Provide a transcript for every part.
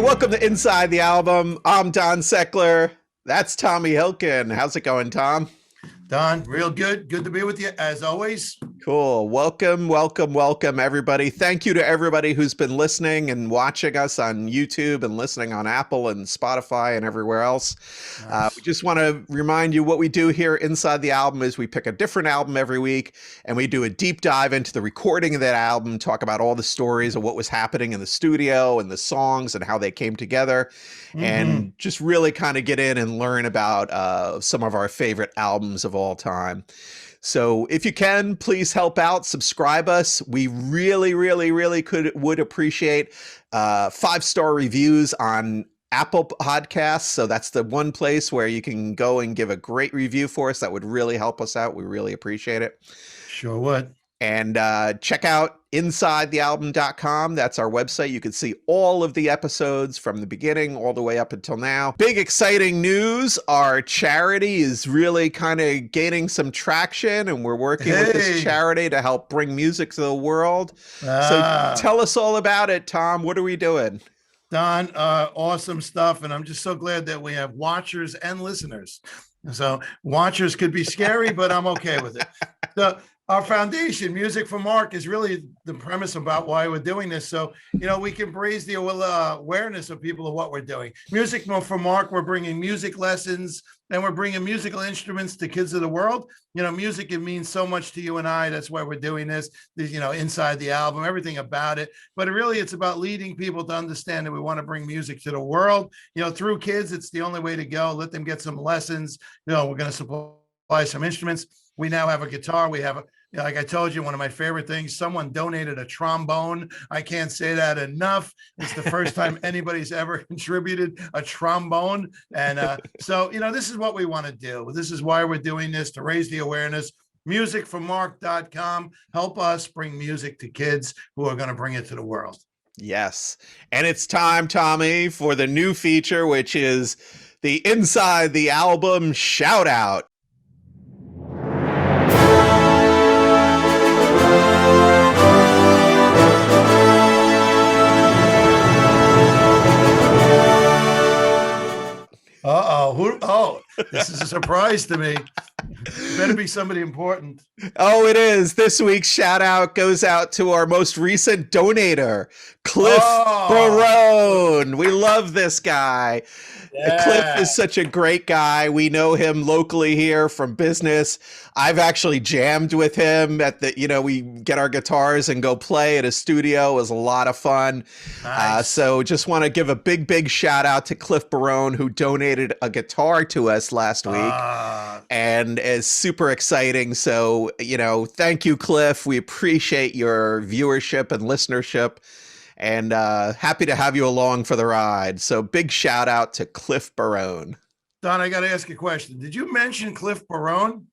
Welcome to Inside the Album. I'm Don Seckler. That's Tommy Hilkin. How's it going, Tom? Don, real good. Good to be with you as always. Cool. Welcome, everybody. Thank you to everybody who's been listening and watching us on YouTube and listening on Apple and Spotify and everywhere else. Nice. We just want to remind you what we do here inside the album is we pick a different album every week and we do a deep dive into the recording of that album, talk about all the stories of what was happening in the studio and the songs and how they came together, and just really kind of get in and learn about some of our favorite albums of all time. So if you can, please help out, subscribe us. We really would appreciate 5-star reviews on Apple Podcasts. So that's the one place where you can go and give a great review for us. That would really help us out. We really appreciate it. Sure would. And check out InsideTheAlbum.com. That's our website. You can see all of the episodes from the beginning all the way up until now. Big exciting news. Our charity is really kind of gaining some traction, and we're working with this charity to help bring music to the world. So tell us all about it, Tom. What are we doing? Don, awesome stuff. And I'm just so glad that we have watchers and listeners. So watchers could be scary, but I'm okay with it. So our foundation, Music for Mark, is really the premise about why we're doing this. So, we can raise the awareness of people of what we're doing. Music for Mark, we're bringing music lessons and we're bringing musical instruments to kids of the world. Music, it means so much to you and I. That's why we're doing this, inside the album, everything about it. But it's about leading people to understand that we want to bring music to the world. Through kids, it's the only way to go. Let them get some lessons. We're going to supply some instruments. We now have a guitar. We have like I told you, one of my favorite things, someone donated a trombone. I can't say that enough. It's the first time anybody's ever contributed a trombone. And so, this is what we want to do. This is why we're doing this, to raise the awareness. Musicformark.com. Help us bring music to kids who are going to bring it to the world. Yes. And it's time, Tommy, for the new feature, which is the Inside the Album shout out. This is a surprise to me. Better be somebody important. Oh, it is. This week's shout out goes out to our most recent donator, Cliff Barone. We love this guy. Yeah. Cliff is such a great guy. We know him locally here from business. I've actually jammed with him at we get our guitars and go play at a studio. It was a lot of fun. Nice. So just want to give a big shout out to Cliff Barone, who donated a guitar to us last week and is super exciting. So, thank you, Cliff. We appreciate your viewership and listenership. And happy to have you along for the ride. So big shout out to Cliff Barone. Don, I got to ask you a question. Did you mention Cliff Barone?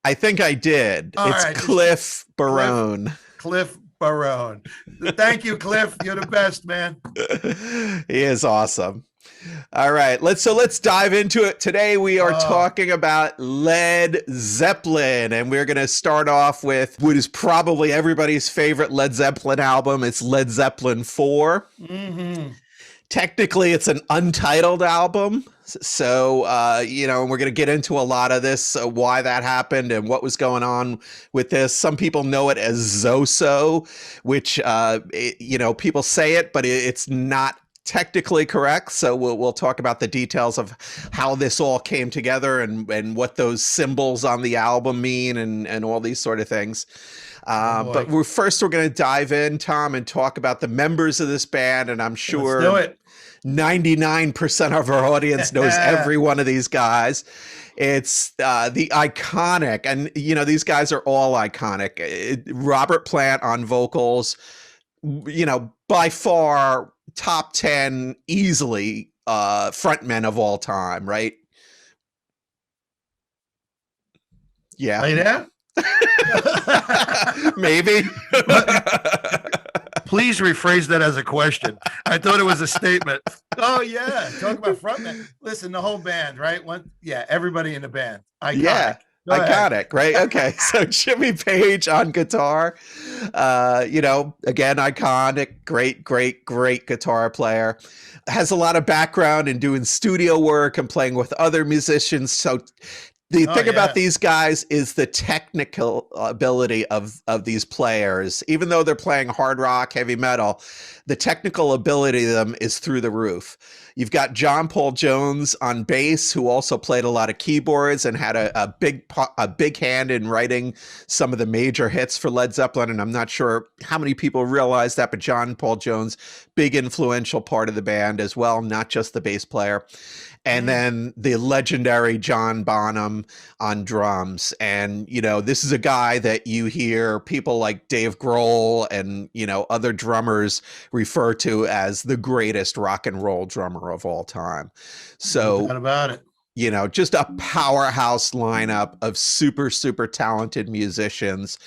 I think I did. It's right. Cliff Barone. Cliff Barone. Thank you, Cliff. You're the best, man. He is awesome. All right, let's dive into it. Today we are talking about Led Zeppelin, and we're going to start off with what is probably everybody's favorite Led Zeppelin album. It's Led Zeppelin IV. Technically, it's an untitled album. So, and we're going to get into a lot of this, why that happened and what was going on with this. Some people know it as Zoso, which, people say it, but it's not technically correct. So we'll talk about the details of how this all came together and what those symbols on the album mean and all these sort of things. But we're going to dive in, Tom, and talk about the members of this band. And I'm sure Let's do it. 99% of our audience knows every one of these guys. It's the iconic, and these guys are all iconic. Robert Plant on vocals, by far top 10 easily frontmen of all time, right? Yeah. Are you there? Maybe. Please rephrase that as a question. I thought it was a statement. Oh yeah, talk about frontman. Listen, the whole band, right? Everybody in the band. Iconic. Yeah. Go ahead. iconic, right? Okay, so Jimmy Page on guitar, again, iconic, great guitar player. Has a lot of background in doing studio work and playing with other musicians. So the thing about these guys is the technical ability of these players. Even though they're playing hard rock, heavy metal, the technical ability of them is through the roof. You've got John Paul Jones on bass, who also played a lot of keyboards and had a big hand in writing some of the major hits for Led Zeppelin. And I'm not sure how many people realize that, but John Paul Jones, big influential part of the band as well, not just the bass player. And then the legendary John Bonham on drums. And, this is a guy that you hear people like Dave Grohl and, other drummers refer to as the greatest rock and roll drummer of all time. So, no doubt about it. Just a powerhouse lineup of super, super talented musicians.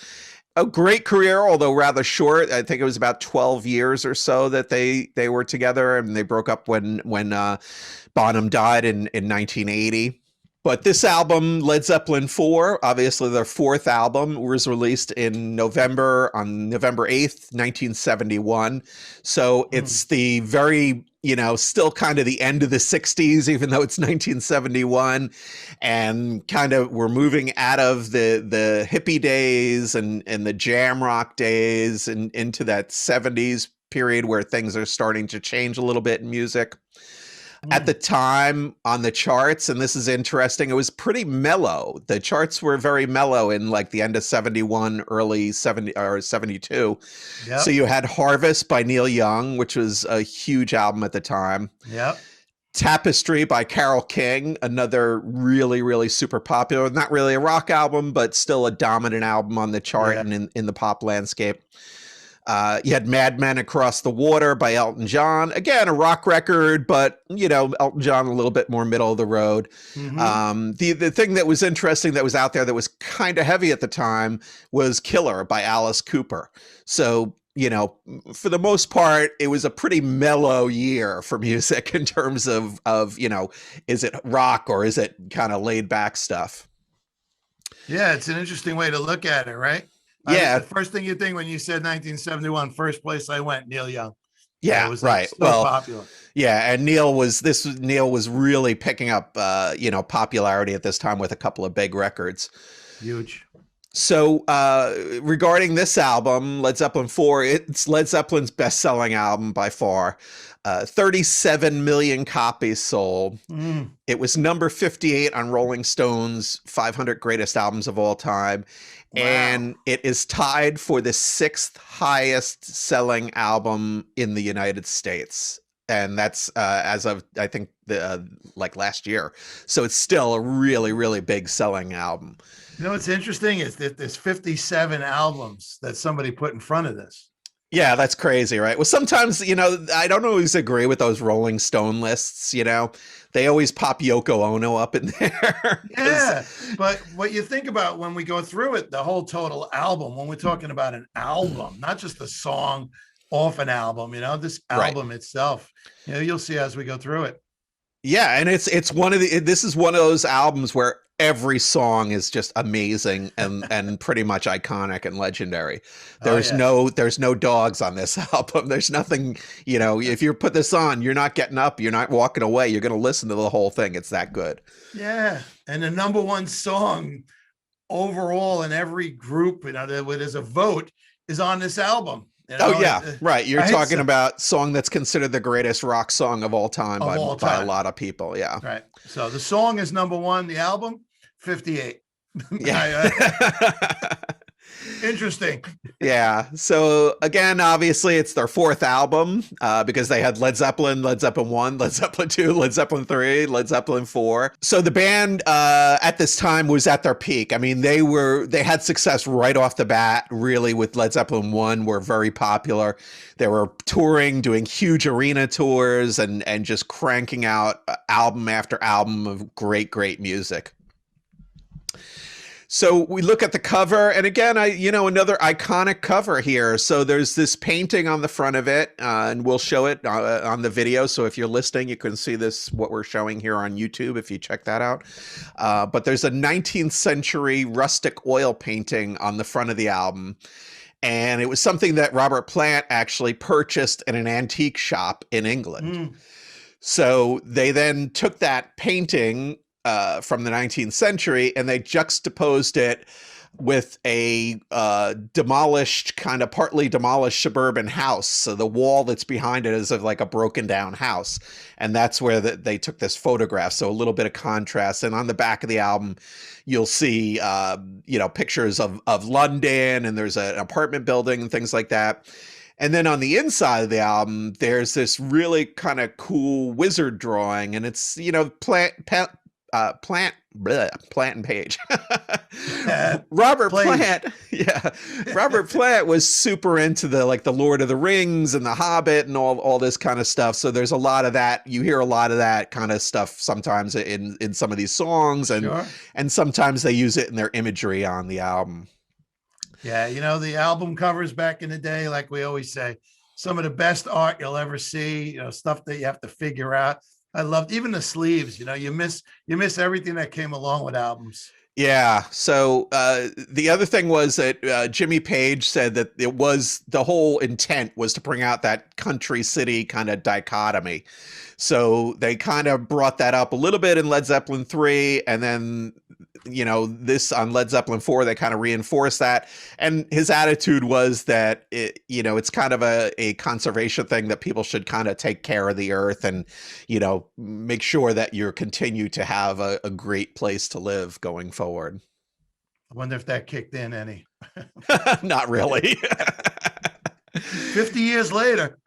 A great career, although rather short. I think it was about 12 years or so that they were together, and they broke up when Bonham died in 1980. But this album, Led Zeppelin IV, obviously their fourth album, was released on November 8th, 1971. So it's the very, still kind of the end of the 60s, even though it's 1971. And kind of we're moving out of the hippie days and the jam rock days and into that 70s period where things are starting to change a little bit in music. At the time on the charts, and this is interesting, it was pretty mellow. The charts were very mellow in like the end of 71, early 70 or 72. Yep. So you had Harvest by Neil Young, which was a huge album at the time. Yep. Tapestry by Carole King, another really, really super popular, not really a rock album, but still a dominant album on the chart and in the pop landscape. You had Mad Men Across the Water by Elton John. Again, a rock record, but, Elton John a little bit more middle of the road. The thing that was interesting that was out there that was kind of heavy at the time was Killer by Alice Cooper. So, for the most part, it was a pretty mellow year for music in terms of is it rock or is it kind of laid back stuff? Yeah, it's an interesting way to look at it, right? Yeah. The first thing you think when you said 1971, first place I went, Neil Young. Yeah, it was right. So popular. Yeah, and Neil was really picking up popularity at this time with a couple of big records. Huge. So regarding this album, Led Zeppelin IV, it's Led Zeppelin's best-selling album by far. 37 million copies sold. It was number 58 on Rolling Stone's 500 Greatest Albums of All Time. Wow. And it is tied for the 6th highest selling album in the United States. And that's as of, I think, like last year. So it's still a really, really big selling album. What's interesting is that there's 57 albums that somebody put in front of this. Yeah, that's crazy, right? Well, sometimes, I don't always agree with those Rolling Stone lists, They always pop Yoko Ono up in there. Yeah, but what you think about when we go through it, the whole total album, when we're talking about an album, not just a song off an album, this album itself, you'll see as we go through it. Yeah, and this is one of those albums where every song is just amazing and pretty much iconic and legendary. There's no dogs on this album. There's nothing, if you put this on, you're not getting up, you're not walking away, you're going to listen to the whole thing. It's that good. Yeah. And the number one song overall in every group, there's a vote, is on this album. Right. You're talking about song that's considered the greatest rock song of all time by a lot of people. Yeah. Right. So the song is number one, the album 58. Yeah. Interesting. Yeah. So again, obviously it's their fourth album because they had Led Zeppelin, Led Zeppelin I, Led Zeppelin II, Led Zeppelin III, Led Zeppelin IV. So the band at this time was at their peak. I mean, they had success right off the bat, really, with Led Zeppelin I, were very popular. They were touring, doing huge arena tours and just cranking out album after album of great, great music. So we look at the cover, and again, another iconic cover here. So there's this painting on the front of it, and we'll show it on the video. So if you're listening, you can see this, what we're showing here on YouTube, if you check that out. But there's a 19th century rustic oil painting on the front of the album. And it was something that Robert Plant actually purchased in an antique shop in England. So they then took that painting from the 19th century, and they juxtaposed it with a partly demolished suburban house. So the wall that's behind it is of like a broken down house. And that's where they took this photograph. So a little bit of contrast. And on the back of the album, you'll see, pictures of London, and there's an apartment building and things like that. And then on the inside of the album, there's this really kind of cool wizard drawing, and it's, Plant and Page. Robert Plant was super into the Lord of the Rings and the Hobbit and all this kind of stuff. So there's a lot of that. You hear a lot of that kind of stuff sometimes in some of these songs, and sometimes they use it in their imagery on the album. Yeah, the album covers back in the day, like we always say, some of the best art you'll ever see, stuff that you have to figure out. I loved even the sleeves. You miss everything that came along with albums. Yeah. So the other thing was that Jimmy Page said that the whole intent was to bring out that country city kind of dichotomy. So they kind of brought that up a little bit in Led Zeppelin III, and then this on Led Zeppelin IV, they kind of reinforced that. And his attitude was that it's kind of a conservation thing, that people should kind of take care of the earth and make sure that you continue to have a great place to live going forward. I wonder if that kicked in any. Not really. 50 years later.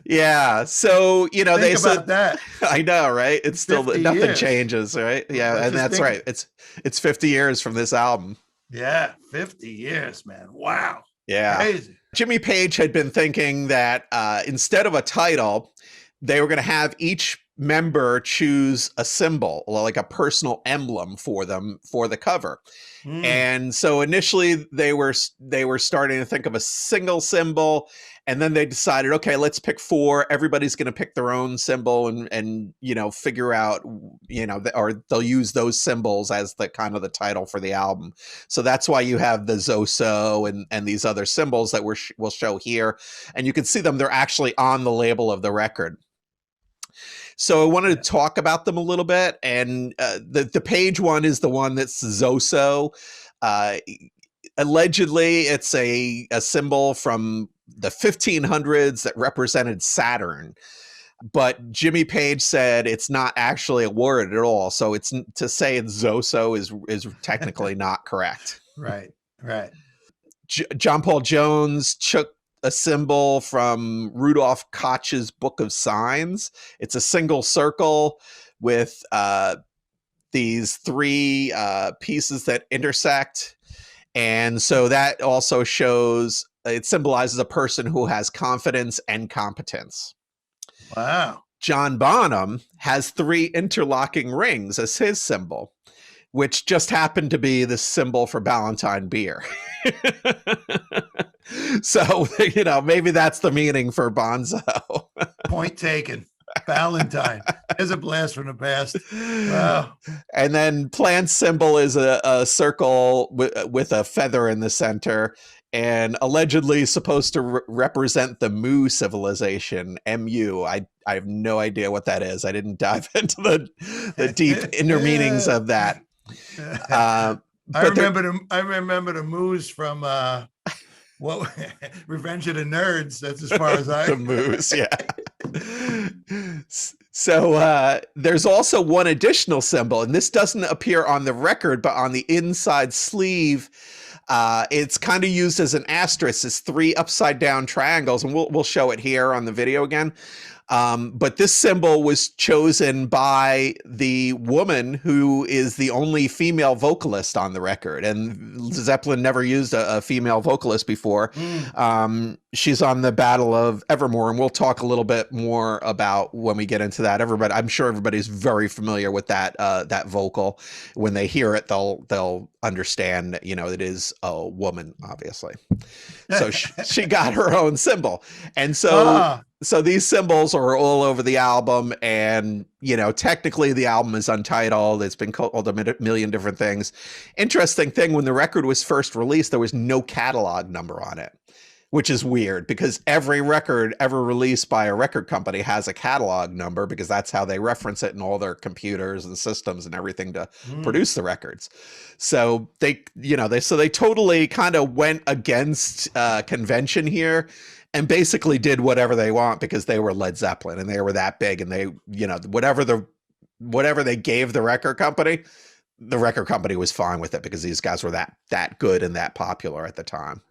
Yeah. So, they said that. I know, right? It's still nothing years. Changes, right? Yeah. And that's right. It's 50 years from this album. Yeah. 50 years, man. Wow. Yeah. Crazy. Jimmy Page had been thinking that instead of a title, they were going to have each member choose a symbol, like a personal emblem for them for the cover. And so initially they were starting to think of a single symbol, and then they decided, okay, let's pick 4. Everybody's going to pick their own symbol and figure out, or they'll use those symbols as the kind of the title for the album. So that's why you have the Zoso and these other symbols that we'll show here. And you can see them. They're actually on the label of the record. So I wanted to talk about them a little bit, and the Page one is the one that's Zoso. Allegedly, it's a symbol from the 1500s that represented Saturn, but Jimmy Page said it's not actually a word at all. So it's to say it's Zoso is technically not correct. Right. John Paul Jones took a symbol from Rudolf Koch's Book of Signs. It's a single circle with these 3 pieces that intersect. And so that also shows, it symbolizes a person who has confidence and competence. Wow. John Bonham has 3 interlocking rings as his symbol, which just happened to be the symbol for Ballantine beer. So, maybe that's the meaning for Bonzo. Point taken. Ballantine. There's a blast from the past. Wow. And then Plant's symbol is a circle with a feather in the center, and allegedly supposed to represent the Mu civilization, MU. I have no idea what that is. I didn't dive into the deep inner meanings of that. I remember the moose from Revenge of the Nerds. That's as far as I the moose, yeah. So there's also one additional symbol, and this doesn't appear on the record, but on the inside sleeve, it's kind of used as an asterisk. It's 3 upside down triangles, and we'll show it here on the video again. But this symbol was chosen by the woman who is the only female vocalist on the record. And Zeppelin never used a female vocalist before. She's on the Battle of Evermore, and we'll talk a little bit more about when we get into that. I'm sure everybody's very familiar with that that vocal. When they hear it, they'll understand, you know, it is a woman, obviously. So she got her own symbol. And so so these symbols are all over the album, and, you know, technically the album is untitled. It's been called a million different things. Interesting thing, when the record was first released, there was no catalog number on it, which is weird because every record ever released by a record company has a catalog number, because that's how they reference it in all their computers and systems and everything to produce the records. So they totally kind of went against convention here and basically did whatever they want, because they were Led Zeppelin and they were that big, and they, you know, whatever they gave the record company was fine with it, because these guys were that good and that popular at the time.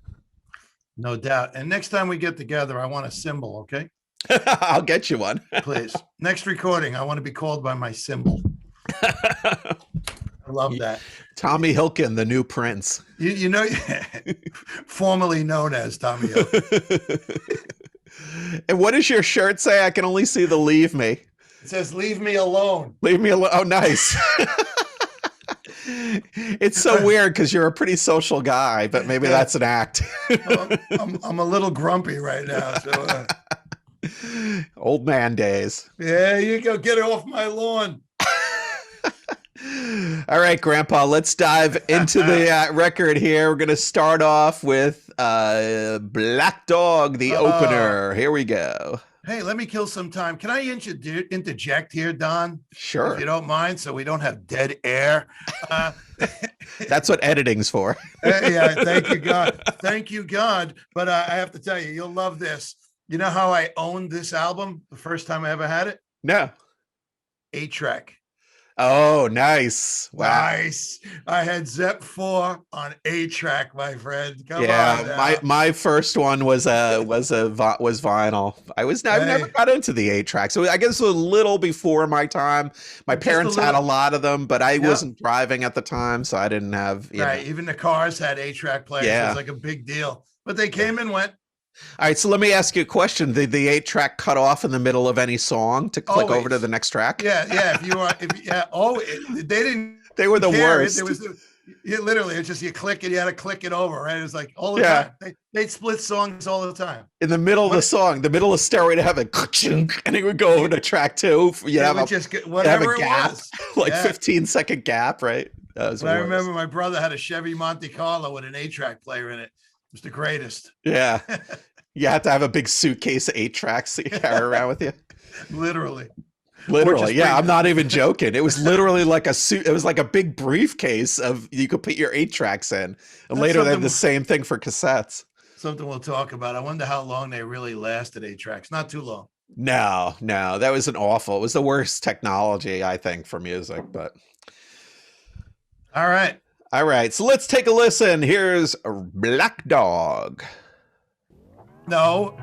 No doubt. And next time we get together, I want a symbol, okay? I'll get you one. Please. Next recording, I want to be called by my symbol. I love that. Tommy Hilkin, the new Prince. You know, formerly known as Tommy Hilkin. And what does your shirt say? I can only see the "Leave Me." It says, "Leave me alone." Leave me alone. Oh, nice. It's so weird because you're a pretty social guy, but maybe that's an act. I'm a little grumpy right now. So, old man days. Yeah, you go, get it off my lawn. All right, Grandpa, let's dive into the record here. We're going to start off with Black Dog, the opener. Here we go. Hey, let me kill some time. Can I interject here, Don? Sure. If you don't mind, so we don't have dead air. That's what editing's for. Yeah, thank you, God. Thank you, God. But I have to tell you, you'll love this. You know how I owned this album the first time I ever had it? No. 8-track. Oh, nice. Wow. Nice. I had Zepp 4 on 8-track, my friend. Come on. Yeah, my first one was vinyl. I never got into the 8-track. So I guess a little before my time. My parents had a lot of them, but I wasn't driving at the time, so I didn't have, you know. Even the cars had 8-track players. Yeah. It was like a big deal. But they came and went. All right, so let me ask you a question. Did the 8-track cut off in the middle of any song to click over to the next track? Yeah. They didn't. They were the worst. Literally, it's just you click it. You had to click it over, right? It was like all the time. They'd split songs all the time. In the middle of the song, the middle of Stairway to Heaven, and it would go over to track 2. You have a gap, like 15-second gap, right? I remember my brother had a Chevy Monte Carlo with an 8-track player in it. It was the greatest. Yeah. You have to have a big suitcase of 8-tracks that you carry around with you. Literally. Yeah. I'm not even joking. It was literally like a suit. It was like a big briefcase of, you could put your 8-tracks in. And later they had the same thing for cassettes. Something we'll talk about. I wonder how long they really lasted, 8-tracks. Not too long. No, that was it was the worst technology, I think, for music, but. All right. So let's take a listen. Here's Black Dog. No.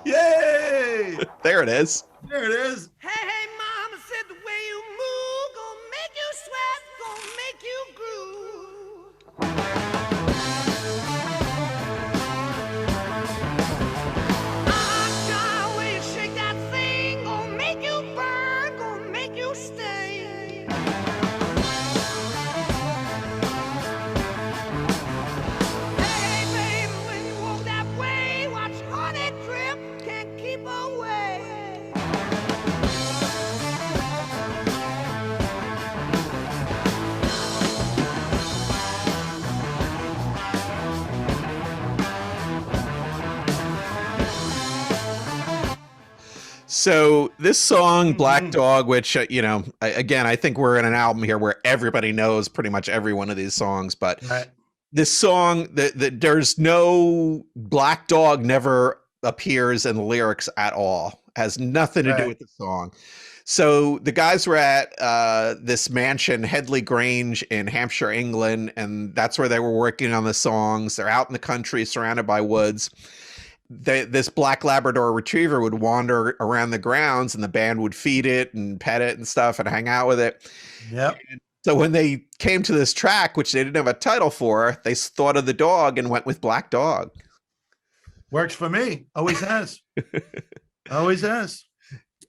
Yay! There it is. Hey, mama said the way you move gonna make you sweat, gonna make you groove. God, way you shake that thing, gonna make you burn, gonna make you stay. Hey, baby, when you walk that way, watch honey drip, can't keep away. So this song, Black Dog, which, again, I think we're in an album here where everybody knows pretty much every one of these songs, but this song, there's no Black Dog never appears in the lyrics at all. Has nothing to do with the song. So the guys were at this mansion, Headley Grange in Hampshire, England, and that's where they were working on the songs. They're out in the country surrounded by woods. this black Labrador retriever would wander around the grounds, and the band would feed it and pet it and stuff and hang out with it. Yep. And so when they came to this track, which they didn't have a title for, they thought of the dog and went with Black Dog. Works for me. Always has. Always has.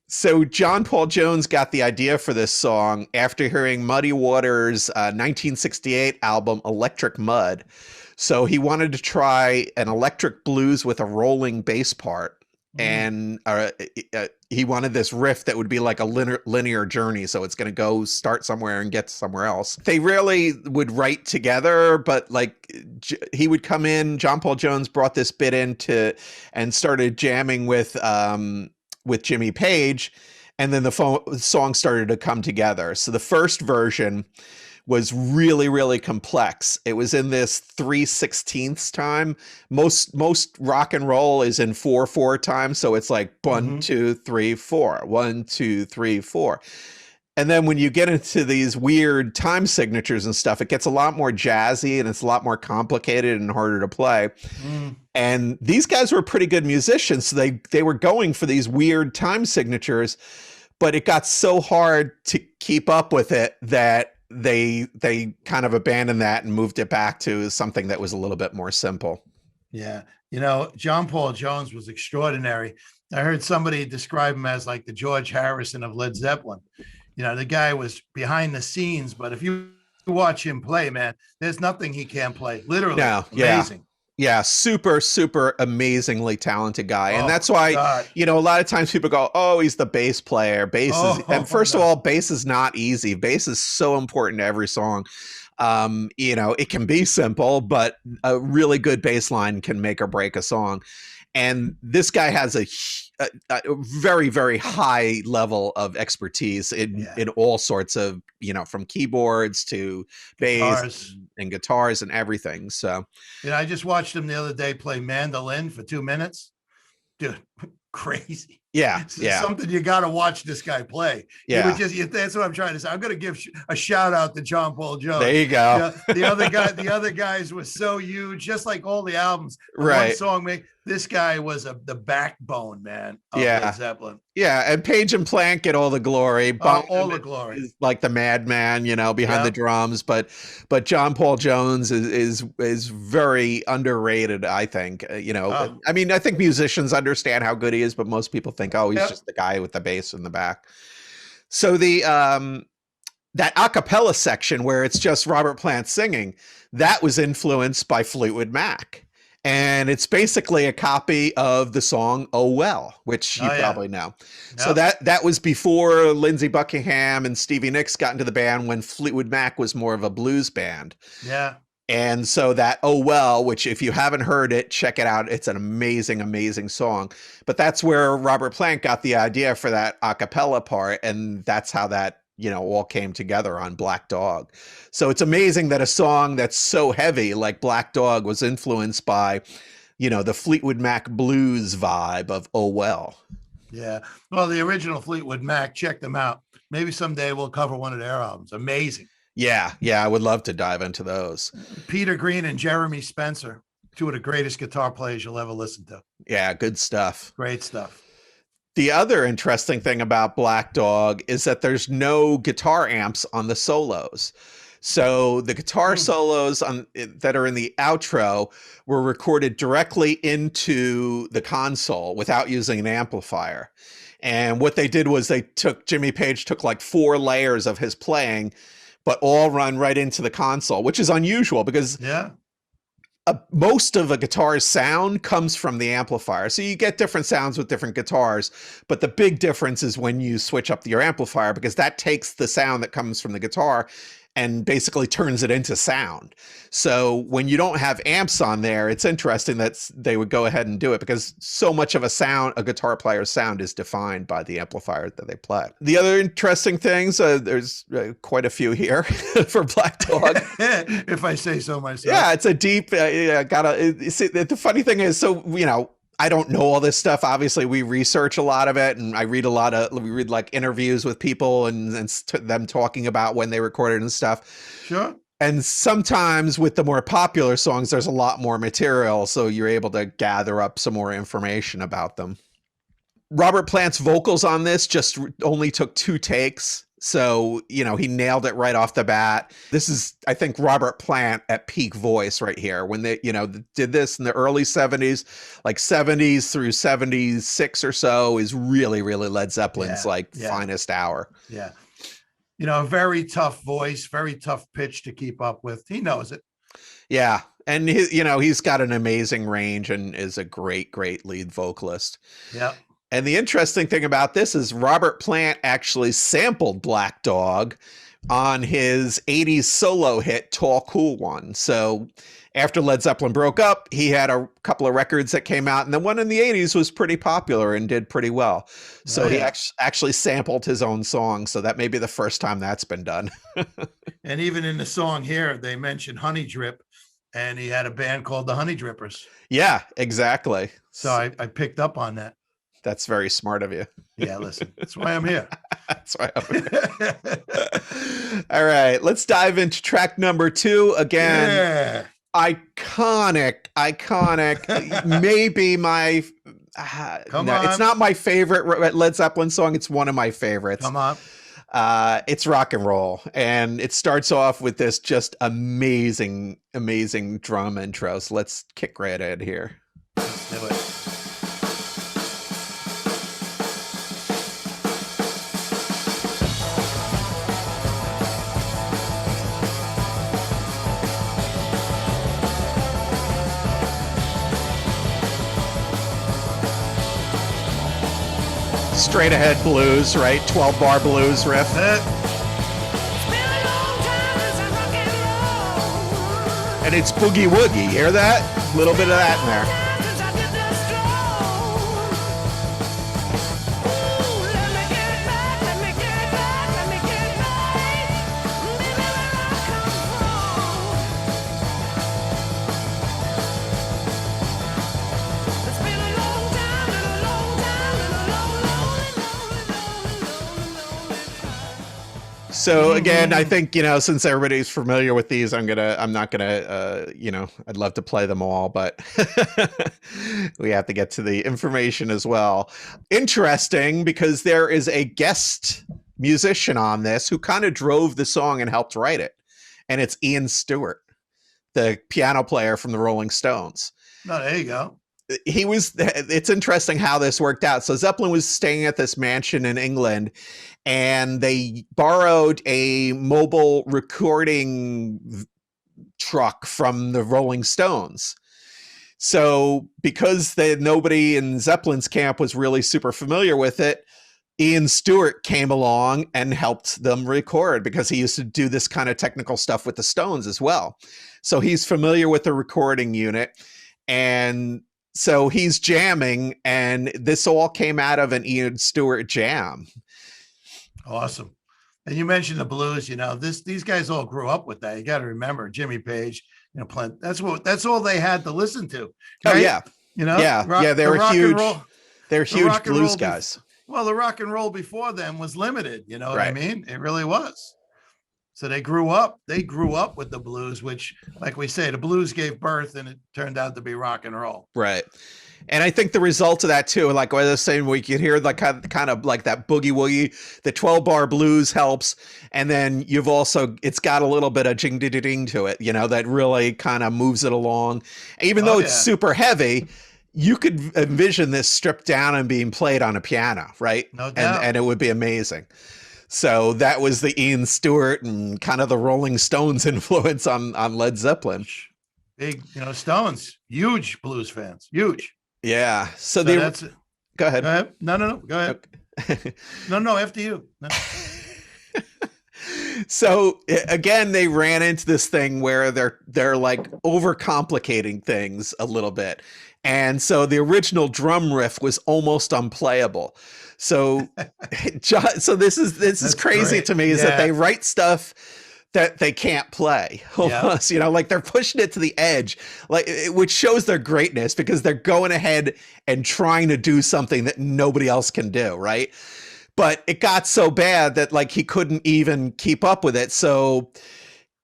So John Paul Jones got the idea for this song after hearing Muddy Waters' 1968 album Electric Mud. So he wanted to try an electric blues with a rolling bass part. And he wanted this riff that would be like a linear journey. So it's going to go start somewhere and get somewhere else. They rarely would write together, but like he would come in. John Paul Jones brought this bit into and started jamming with Jimmy Page. And then the song started to come together. So the first version was really, really complex. It was in this 3/16 time. Most rock and roll is in 4/4 time. So it's like 1, 2, 3, 4, 1, 2, 3, 4. And then when you get into these weird time signatures and stuff, it gets a lot more jazzy and it's a lot more complicated and harder to play. And these guys were pretty good musicians. So they were going for these weird time signatures, but it got so hard to keep up with it that they kind of abandoned that and moved it back to something that was a little bit more simple. Yeah. You know, John Paul Jones was extraordinary. I heard somebody describe him as like the George Harrison of Led Zeppelin. You know, the guy was behind the scenes, but if you watch him play, man, there's nothing he can't play. Literally. No, amazing. Yeah, super, super amazingly talented guy. And that's why, you know, a lot of times people go, oh, he's the bass player. And first of all, bass is not easy. Bass is so important to every song. You know, it can be simple, but a really good bass line can make or break a song. And this guy has a very, very high level of expertise in all sorts of, you know, from keyboards to bass and guitars and everything. So, you know, I just watched him the other day play mandolin for 2 minutes. Dude, crazy. Yeah. Something you got to watch this guy play. Yeah. That's what I'm trying to say. I'm going to give a shout out to John Paul Jones. There you go. The other guys were so huge, just like all the albums. Right. One song, this guy was the backbone, man, of Led Zeppelin. Yeah, and Page and Plant get all the glory. All the glory. Like the madman, you know, behind the drums. But John Paul Jones is very underrated, I think. You know, I mean, I think musicians understand how good he is, but most people think, oh, he's just the guy with the bass in the back. So the that a cappella section where it's just Robert Plant singing, that was influenced by Fleetwood Mac. And it's basically a copy of the song "Oh Well," which you probably know. Yep. So that was before Lindsey Buckingham and Stevie Nicks got into the band, when Fleetwood Mac was more of a blues band. Yeah. And so that "Oh Well," which if you haven't heard it, check it out. It's an amazing, amazing song. But that's where Robert Plant got the idea for that a cappella part, and that's how that, you know, all came together on Black Dog. So it's amazing that a song that's so heavy like Black Dog was influenced by, you know, the Fleetwood Mac blues vibe of "Oh Well." Yeah. Well, the original Fleetwood Mac, check them out. Maybe someday we'll cover one of their albums. Amazing. Yeah. I would love to dive into those. Peter Green and Jeremy Spencer, two of the greatest guitar players you'll ever listen to. Yeah, good stuff. Great stuff. The other interesting thing about Black Dog is that there's no guitar amps on the solos. So the guitar solos that are in the outro were recorded directly into the console without using an amplifier. And what they did was Jimmy Page took like 4 layers of his playing, but all run right into the console, which is unusual because most of a guitar's sound comes from the amplifier. So you get different sounds with different guitars, but the big difference is when you switch up your amplifier, because that takes the sound that comes from the guitar and basically turns it into sound. So when you don't have amps on there, it's interesting that they would go ahead and do it, because so much of a guitar player's sound is defined by the amplifier that they play. The other interesting things, there's quite a few here for Black Dog. If I say so myself. Yeah, it's a deep, the funny thing is, so, you know, I don't know all this stuff. Obviously, we research a lot of it, and we read like interviews with people and them talking about when they recorded and stuff. Sure. And sometimes with the more popular songs, there's a lot more material, so you're able to gather up some more information about them. Robert Plant's vocals on this just only took 2 takes. So, you know, he nailed it right off the bat. This is, I think, Robert Plant at peak voice right here. When they, you know, did this in the early 70s, like 70s through 76 or so is really, really Led Zeppelin's finest hour. Yeah. You know, a very tough voice, very tough pitch to keep up with. He knows it. Yeah. And, you know, he's got an amazing range and is a great, great lead vocalist. Yeah. And the interesting thing about this is Robert Plant actually sampled Black Dog on his 80s solo hit, Tall Cool One. So after Led Zeppelin broke up, he had a couple of records that came out, and the one in the 80s was pretty popular and did pretty well. So he actually sampled his own song. So that may be the first time that's been done. And even in the song here, they mentioned Honey Drip, and he had a band called the Honey Drippers. Yeah, exactly. So I picked up on that. That's very smart of you. Yeah, listen, that's why I'm here. That's why I'm here. All right, let's dive into track number 2 again. Yeah. Iconic. Maybe my. It's not my favorite Led Zeppelin song. It's one of my favorites. Come on. It's Rock and Roll, and it starts off with this just amazing, amazing drum intro. So let's kick right in here. Let's do it. Straight ahead blues, right? 12-bar blues riff. And it's boogie woogie. Hear that? A little bit of that in there. So again, I think, you know, since everybody's familiar with these, I'm not gonna, you know, I'd love to play them all, but we have to get to the information as well. Interesting, because there is a guest musician on this who kind of drove the song and helped write it. And it's Ian Stewart, the piano player from the Rolling Stones. No, there you go. It's interesting how this worked out. So Zeppelin was staying at this mansion in England, and they borrowed a mobile recording truck from the Rolling Stones. So because nobody in Zeppelin's camp was really super familiar with it, Ian Stewart came along and helped them record, because he used to do this kind of technical stuff with the Stones as well. So he's familiar with the recording unit, and so he's jamming, and this all came out of an Ian Stewart jam. Awesome. And you mentioned the blues, you know, these guys all grew up with that. You got to remember Jimmy Page, you know, that's all they had to listen to. Right? Oh yeah. You know, they were huge. They're huge blues guys. Well, the rock and roll before them was limited. You know what I mean? It really was. So they grew up with the blues, which, like we say, the blues gave birth, and it turned out to be rock and roll. Right. And I think the result of that too, like what I was saying, we could hear like kind of like that boogie woogie, the 12-bar blues helps. And then it's got a little bit of jing ding ding to it, you know, that really kind of moves it along. Even though it's super heavy, you could envision this stripped down and being played on a piano, right? No doubt. And it would be amazing. So that was the Ian Stewart and kind of the Rolling Stones influence on Led Zeppelin. Big, you know, Stones, huge blues fans, huge. Yeah. So that's it. Go ahead. No. Go ahead. Okay. No, after you. No. So again, they ran into this thing where they're like overcomplicating things a little bit. And so the original drum riff was almost unplayable. So this is crazy to me, is that they write stuff that they can't play almost, you know, like they're pushing it to the edge, like which shows their greatness, because they're going ahead and trying to do something that nobody else can do. Right. But it got so bad that like he couldn't even keep up with it. So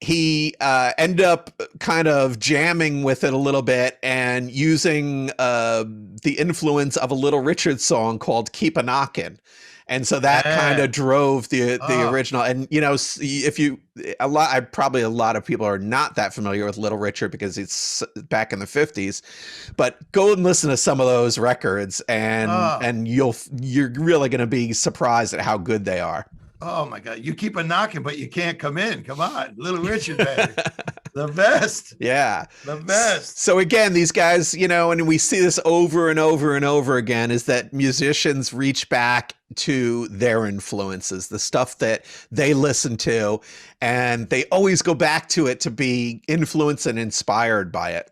he ended up kind of jamming with it a little bit and using the influence of a Little Richard song called "Keep a Knockin'." And so that kind of drove the original. And you know, if you a lot of people are not that familiar with Little Richard because it's back in the 50s, but go and listen to some of those records, and you're really going to be surprised at how good they are. Oh my God. You keep a knocking, but you can't come in. Come on. Little Richard, baby. The best. Yeah. The best. So again, these guys, you know, and we see this over and over and over again, is that musicians reach back to their influences, the stuff that they listen to, and they always go back to it to be influenced and inspired by it.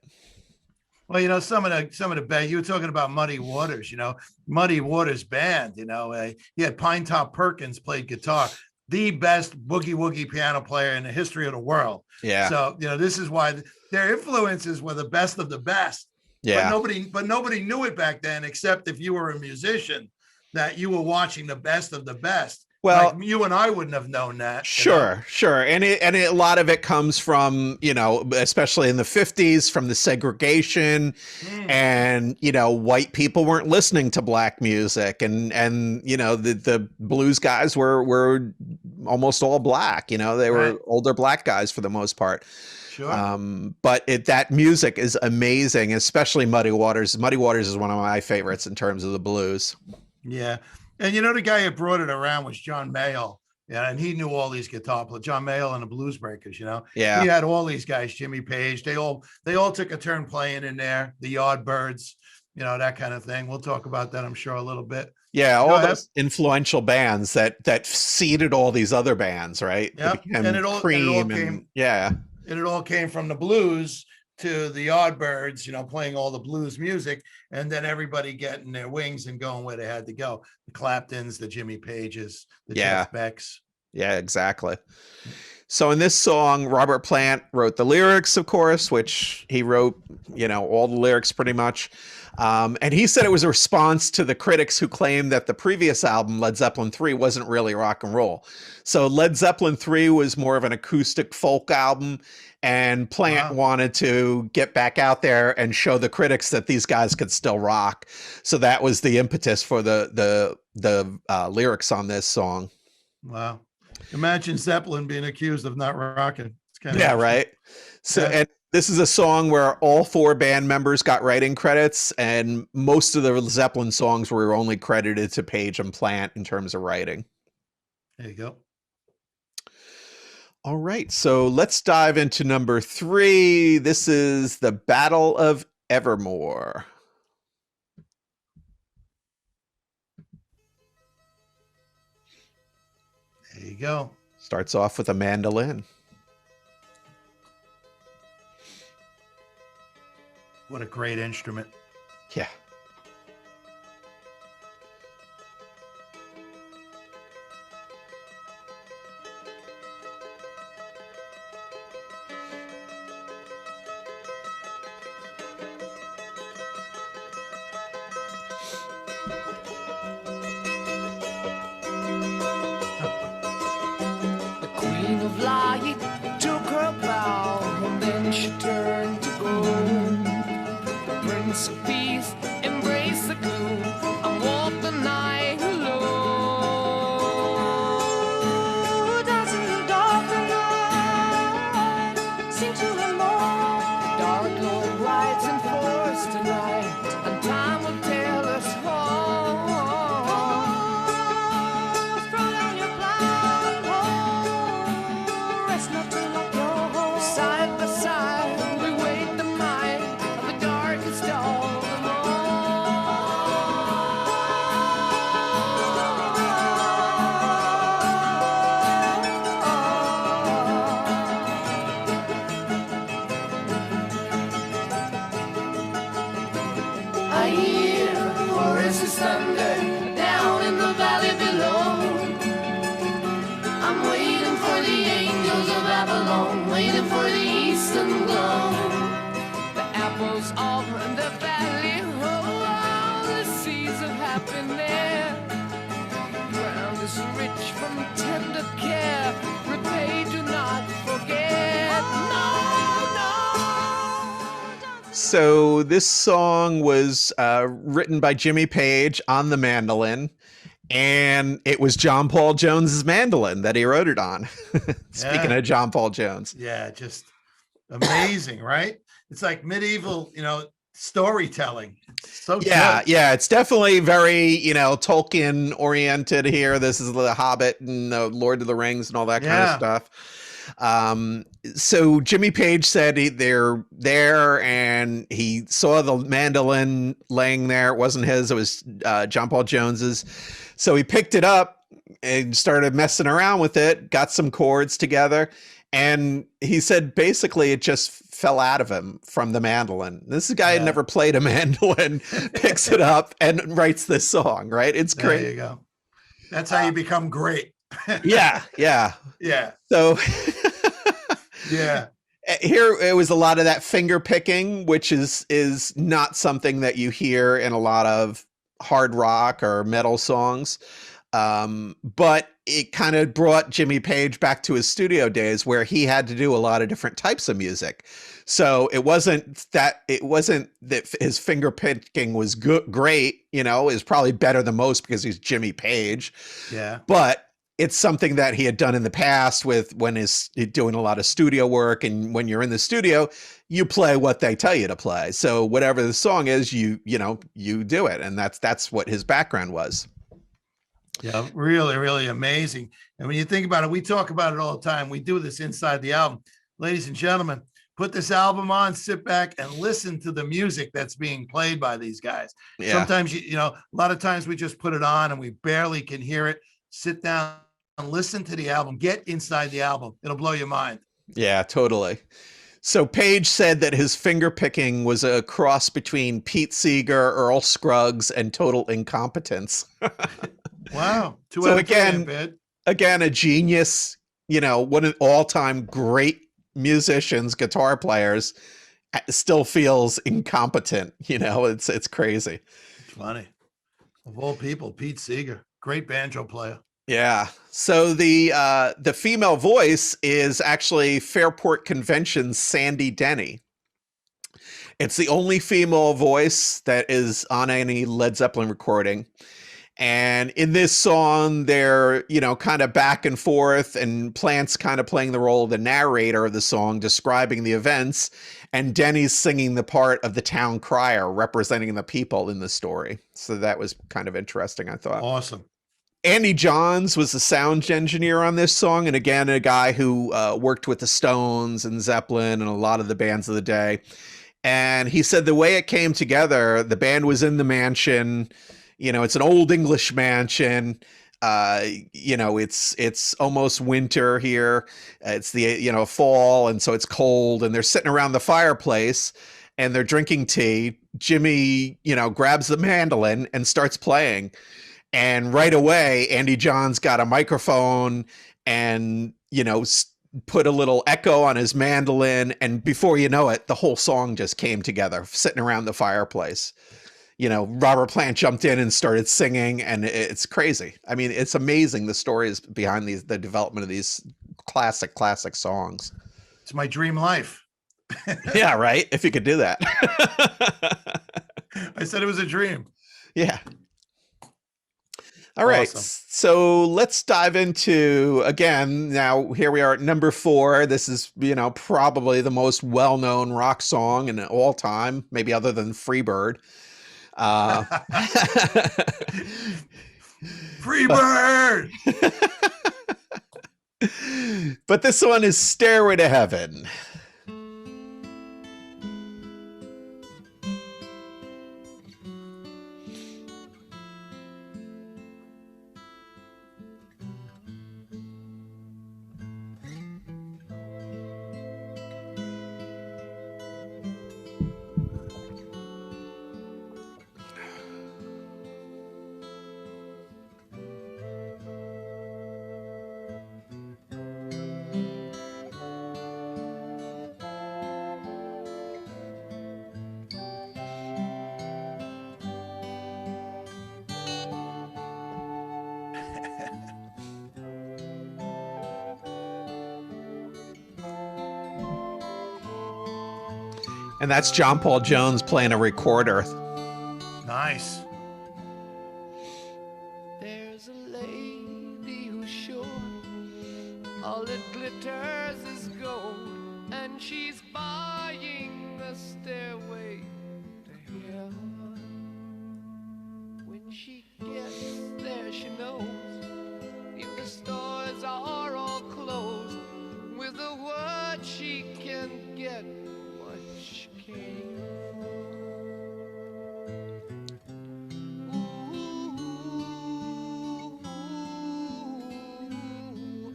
Well, you know, some of the band, you were talking about Muddy Waters, you know, Muddy Waters band, you know, he had Pine Top Perkins played guitar, the best boogie woogie piano player in the history of the world. Yeah. So, you know, this is why their influences were the best of the best. Yeah. But nobody knew it back then, except if you were a musician, that you were watching the best of the best. Well, like you and I wouldn't have known that. Sure. And a lot of it comes from, you know, especially in the 50s, from the segregation, and, you know, white people weren't listening to black music, and you know, the blues guys were almost all black, you know, they were older black guys for the most part. Sure. But that music is amazing, especially Muddy Waters. Muddy Waters is one of my favorites in terms of the blues. Yeah. And you know, the guy who brought it around was John Mayall. Yeah, and he knew all these guitar players, John Mayall and the Blues Breakers, you know. Yeah. He had all these guys, Jimmy Page. They all took a turn playing in there, the Yardbirds, you know, that kind of thing. We'll talk about that, I'm sure, a little bit. Yeah, all those influential bands that seeded all these other bands, right? Yeah. And it all came from the blues to the Yardbirds, you know, playing all the blues music, and then everybody getting their wings and going where they had to go. The Claptons, the Jimmy Pages, the Jeff Becks. Yeah, exactly. So in this song, Robert Plant wrote the lyrics, of course, which he wrote, you know, all the lyrics pretty much. And he said it was a response to the critics who claimed that the previous album, Led Zeppelin III, wasn't really rock and roll. So Led Zeppelin III was more of an acoustic folk album, and Plant wanted to get back out there and show the critics that these guys could still rock. So that was the impetus for the lyrics on this song. Wow. Imagine Zeppelin being accused of not rocking. It's kind of right. So, and this is a song where all four band members got writing credits, and most of the Zeppelin songs were only credited to Page and Plant in terms of writing. There you go. All right, so let's dive into number 3. This is the Battle of Evermore. There you go. Starts off with a mandolin. What a great instrument. Yeah. Side by side, we wait the night of the darkest of them all. So this song was written by Jimmy Page on the mandolin, and it was John Paul Jones's mandolin that he wrote it on. Speaking of John Paul Jones. Yeah, just amazing, right? It's like medieval, storytelling. It's so Yeah, good. yeah, it's definitely very, Tolkien oriented here. This is the Hobbit and the Lord of the Rings and all that kind of stuff. So Jimmy Page said they're there and he saw the mandolin laying there. It wasn't his, it was John Paul Jones's. So he picked it up and started messing around with it, got some chords together. And he said basically it just fell out of him from the mandolin. This guy had never played a mandolin, picks it up and writes this song, right? It's great. There you go. That's how you become great. Yeah. So yeah. Here it was a lot of that finger picking, which is not something that you hear in a lot of hard rock or metal songs. But it kind of brought Jimmy Page back to his studio days where he had to do a lot of different types of music. So it wasn't that his finger picking was great, is probably better than most because he's Jimmy Page. Yeah. But it's something that he had done in the past with when he's doing a lot of studio work. And when you're in the studio, you play what they tell you to play. So whatever the song is, you do it. And that's what his background was. Yeah, really, really amazing. And when you think about it, we talk about it all the time. We do this inside the album. Ladies and gentlemen, put this album on, sit back and listen to the music that's being played by these guys. Yeah. Sometimes, a lot of times we just put it on and we barely can hear it. Sit down and listen to the album. Get inside the album. It'll blow your mind. Yeah, totally. So Page said that his finger picking was a cross between Pete Seeger, Earl Scruggs, and total incompetence. Wow. So again, a genius, one of all-time great musicians, guitar players, still feels incompetent. It's crazy. It's funny. Of all people, Pete Seeger, great banjo player. Yeah. So the female voice is actually Fairport Convention's Sandy Denny. It's the only female voice that is on any Led Zeppelin recording. And in this song, they're, kind of back and forth, and Plant's kind of playing the role of the narrator of the song, describing the events, and Denny's singing the part of the town crier, representing the people in the story. So that was kind of interesting, I thought. Awesome. Andy Johns was the sound engineer on this song, and again, a guy who worked with the Stones and Zeppelin and a lot of the bands of the day. And he said the way it came together, the band was in the mansion. It's an old English mansion. It's almost winter here. It's the, fall. And so it's cold and they're sitting around the fireplace and they're drinking tea. Jimmy, grabs the mandolin and starts playing. And right away, Andy Johns got a microphone and, put a little echo on his mandolin. And before you know it, the whole song just came together sitting around the fireplace. Robert Plant jumped in and started singing, and it's crazy. I mean, it's amazing the stories behind the development of these classic songs. It's my dream life. Yeah, right? If you could do that. I said it was a dream. Yeah. All right. Awesome. So let's dive into, again, now here we are at number 4. This is, probably the most well-known rock song in all time, maybe other than Freebird. Freebird. But this one is Stairway to Heaven. And that's John Paul Jones playing a recorder. Nice. There's a lady who's sure all that glitters is gold, and she's buying a stairway to heaven. When she gets there, she knows if the stores are all closed, with a word she can get what she came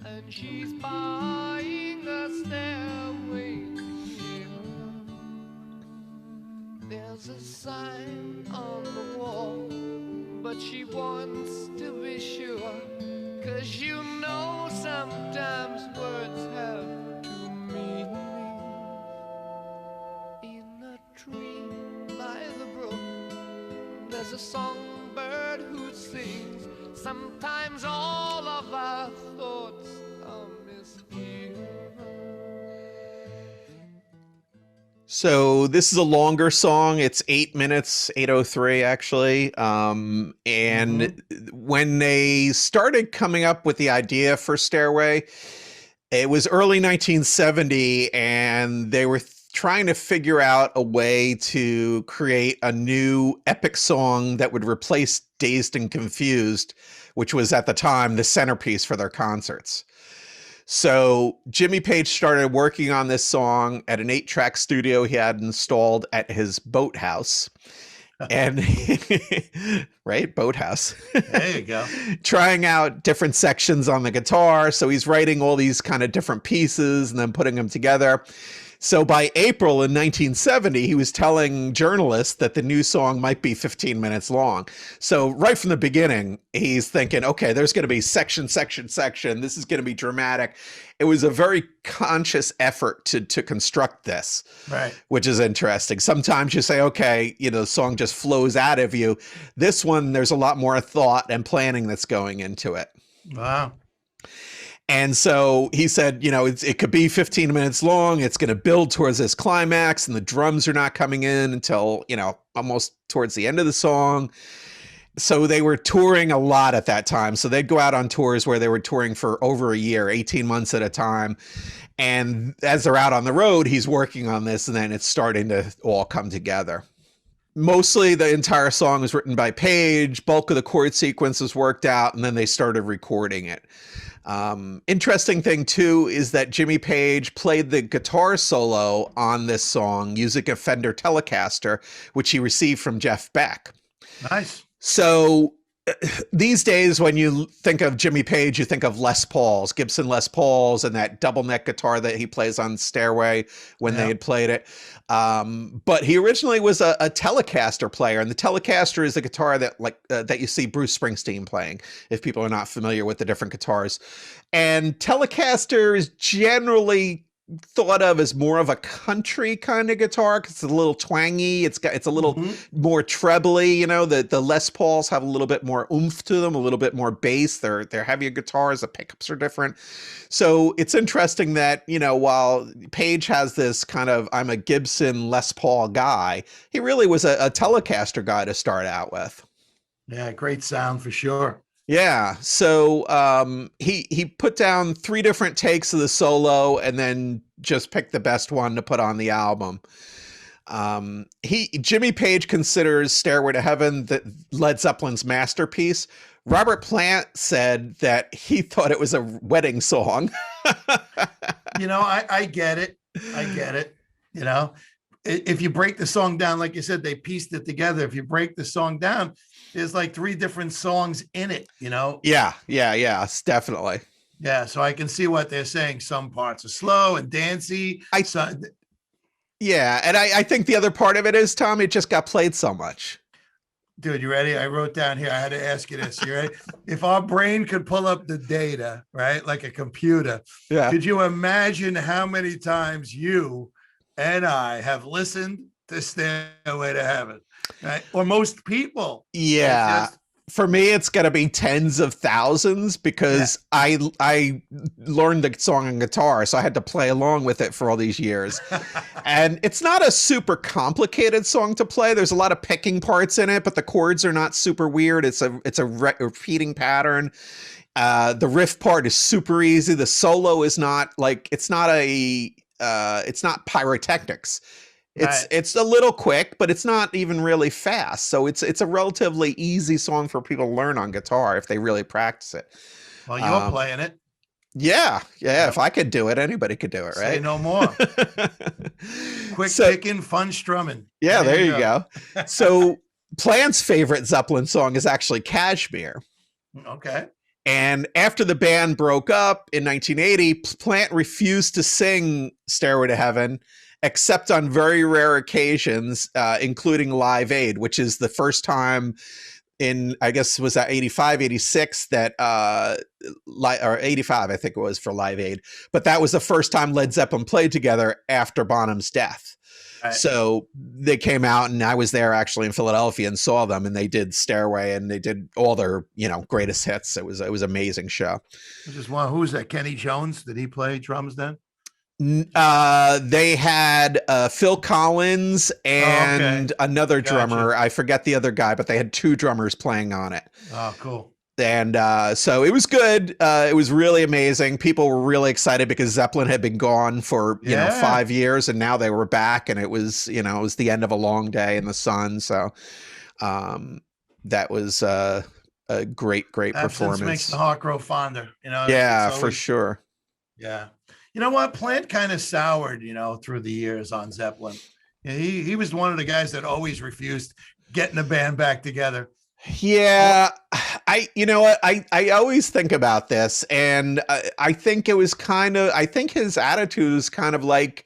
and she's buying a stairway to heaven. There's a sign on the wall, but she wants to be sure, 'cause you know sometimes words have two meanings. In a tree by the brook, there's a songbird who sings. Sometimes all of our thoughts are misgiven. So this is a longer song. It's 8 minutes, 8:03 actually. And when they started coming up with the idea for Stairway, it was early 1970, and they were trying to figure out a way to create a new epic song that would replace Dazed and Confused, which was at the time the centerpiece for their concerts. So Jimmy Page started working on this song at an 8-track studio he had installed at his boathouse. And right, boathouse. There you go. Trying out different sections on the guitar. So he's writing all these kind of different pieces and then putting them together. So by April in 1970, he was telling journalists that the new song might be 15 minutes long. So right from the beginning, he's thinking, okay, there's going to be section, section, section. This is going to be dramatic. It was a very conscious effort to construct this, Right. which is interesting. Sometimes you say, okay, you know, the song just flows out of you. This one, there's a lot more thought and planning that's going into it. Wow. And so he said, you know, it could be 15 minutes long. It's going to build towards this climax, and the drums are not coming in until, you know, almost towards the end of the song. So they were touring a lot at that time. So they'd go out on tours where they were touring for over a year, 18 months at a time. And as they're out on the road, he's working on this, and then it's starting to all come together. Mostly the entire song was written by Page. Bulk of the chord sequence was worked out, and then they started recording it. Interesting thing too is that Jimmy Page played the guitar solo on this song using a Fender Telecaster, which he received from Jeff Beck. Nice. So these days, when you think of Jimmy Page, you think of Les Pauls, Gibson Les Pauls, and that double neck guitar that he plays on Stairway when they had played it. But he originally was a Telecaster player, and the Telecaster is the guitar that that you see Bruce Springsteen playing, if people are not familiar with the different guitars. And Telecaster is generally thought of as more of a country kind of guitar because it's a little twangy. It's a little more trebly, you know. The Les Pauls have a little bit more oomph to them, a little bit more bass. They're heavier guitars. The pickups are different. So it's interesting that, you know, while Page has this kind of I'm a Gibson Les Paul guy, he really was a Telecaster guy to start out with. Yeah, great sound for sure. Yeah. So he put down 3 different takes of the solo and then just picked the best one to put on the album. Jimmy Page considers Stairway to Heaven Led Zeppelin's masterpiece. Robert Plant said that he thought it was a wedding song. You know, I get it. I get it. You know, if you break the song down, like you said, they pieced it together. If you break the song down, there's like 3 different songs in it, you know? Yeah, definitely. Yeah, so I can see what they're saying. Some parts are slow and dancey. Yeah, and I think the other part of it is, Tom, it just got played so much. Dude, you ready? I wrote down here. I had to ask you this. You ready? If our brain could pull up the data, right, like a computer, could you imagine how many times you and I have listened to Stairway to Heaven? Right? Or most people. Yeah. Just For me, it's going to be tens of thousands because I learned the song on guitar, so I had to play along with it for all these years. And it's not a super complicated song to play. There's a lot of picking parts in it, but the chords are not super weird. It's a repeating pattern. The riff part is super easy. The solo is not like it's not pyrotechnics. It's a little quick, but it's not even really fast. So it's a relatively easy song for people to learn on guitar if they really practice it. Well, you're playing it. Yeah. If I could do it, anybody could do it, right? Say no more. Quick picking, fun strumming. Yeah, there you go. So Plant's favorite Zeppelin song is actually Kashmir. Okay. And after the band broke up in 1980, Plant refused to sing Stairway to Heaven, except on very rare occasions, including Live Aid, which is the first time in, I guess, was that 85, 86 that, or 85, I think it was for Live Aid. But that was the first time Led Zeppelin played together after Bonham's death. Right. So they came out, and I was there actually in Philadelphia and saw them, and they did Stairway, and they did all their, greatest hits. It was an amazing show. Who was that? Kenny Jones? Did he play drums then? They had Phil Collins and another drummer. I forget the other guy, but they had two drummers playing on it. Oh, cool. And so it was good. It was really amazing. People were really excited because Zeppelin had been gone for 5 years, and now they were back, and it was it was the end of a long day in the sun. So that was a great performance. Makes the heart grow fonder. Yeah, always, for sure. Yeah. You know what? Plant kind of soured, through the years on Zeppelin. He was one of the guys that always refused getting the band back together. Yeah, I always think about this, and I think it was I think his attitude was kind of like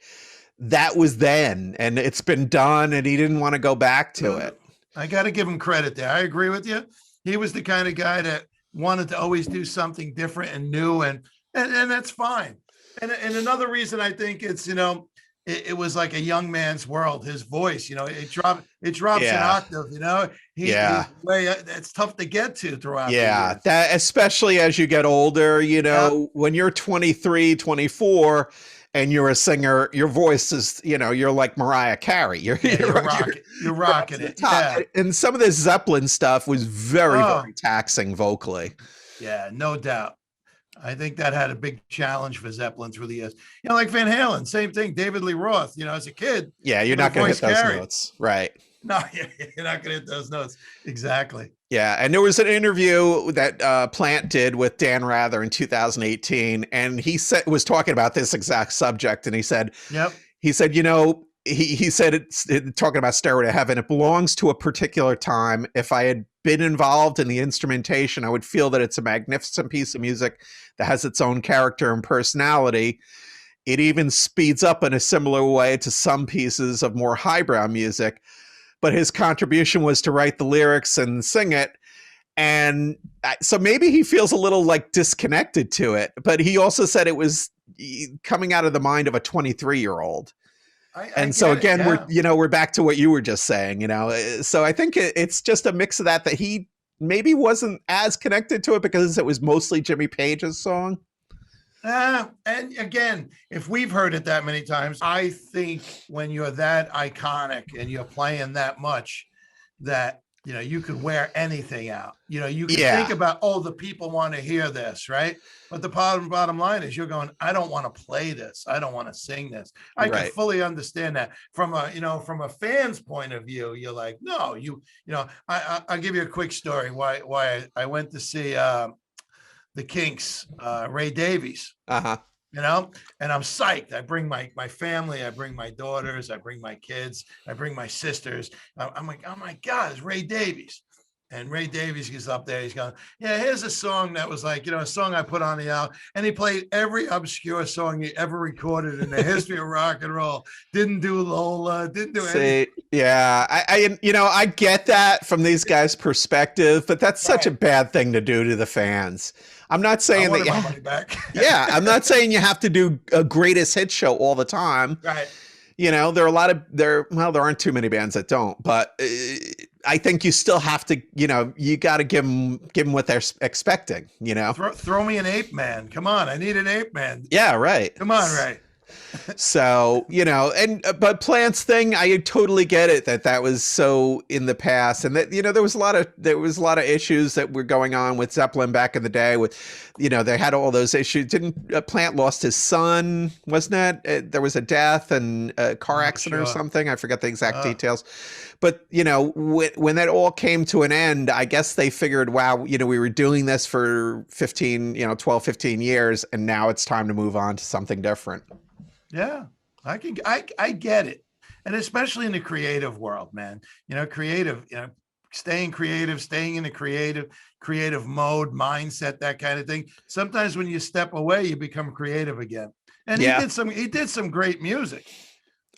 that was then, and it's been done, and he didn't want to go back to it. I got to give him credit there. I agree with you. He was the kind of guy that wanted to always do something different and new, and that's fine. And another reason I think it's, it was like a young man's world. His voice, it drops an octave, it's tough to get to throughout. Yeah. That, especially as you get older, when you're 23, 24 and you're a singer, your voice is, you're like Mariah Carey. You're rocking it. Yeah. And some of this Zeppelin stuff was very taxing vocally. Yeah, no doubt. I think that had a big challenge for Zeppelin through the years. Like Van Halen, same thing. David Lee Roth, as a kid. Yeah, you're not going to hit those notes. Right. No, you're not going to hit those notes. Exactly. Yeah, and there was an interview that Plant did with Dan Rather in 2018, and he was talking about this exact subject, and he said, he said, he said, it's talking about Stairway to Heaven, it belongs to a particular time. If I had been involved in the instrumentation, I would feel that it's a magnificent piece of music that has its own character and personality. It even speeds up in a similar way to some pieces of more highbrow music, but his contribution was to write the lyrics and sing it. And so maybe he feels a little like disconnected to it, but he also said it was coming out of the mind of a 23-year-old. And so again, we're back to what you were just saying, so I think it's just a mix of that he maybe wasn't as connected to it because it was mostly Jimmy Page's song. And again, if we've heard it that many times, I think when you're that iconic and you're playing that much, that you could wear anything out. You can think about, the people want to hear this, right? But the bottom line is you're going, I don't want to play this. I don't want to sing this. I can fully understand that from a fan's point of view. You're like, no, I'll give you a quick story why I went to see the Kinks, Ray Davies. And I'm psyched. I bring my family, I bring my daughters, I bring my kids, I bring my sisters. I'm like, oh my God, it's Ray Davies. And Ray Davies gets up there. He's going, here's a song that was like, a song I put on the album. And he played every obscure song he ever recorded in the history of rock and roll. Didn't do Lola, didn't do anything. Yeah, I get that from these guys' perspective, but that's such a bad thing to do to the fans. I'm not saying that. My money back. I'm not saying you have to do a greatest hit show all the time. Right. There are there aren't too many bands that don't, but I think you still have to, you got to give them what they're expecting, Throw me an ape man. Come on, I need an ape man. Yeah, right. Come on, Ray. So, but Plant's thing, I totally get it that was so in the past, and that there was a lot of issues that were going on with Zeppelin back in the day. With, they had all those issues. Didn't Plant lost his son? Wasn't that there was a death and a car accident or something? I forget the exact details. But when that all came to an end, I guess they figured, wow, we were doing this for 12, 15 years, and now it's time to move on to something different. Yeah, I get it. And especially in the creative world, man, staying creative, staying in a creative mode, mindset, that kind of thing. Sometimes when you step away, you become creative again. And he did some great music.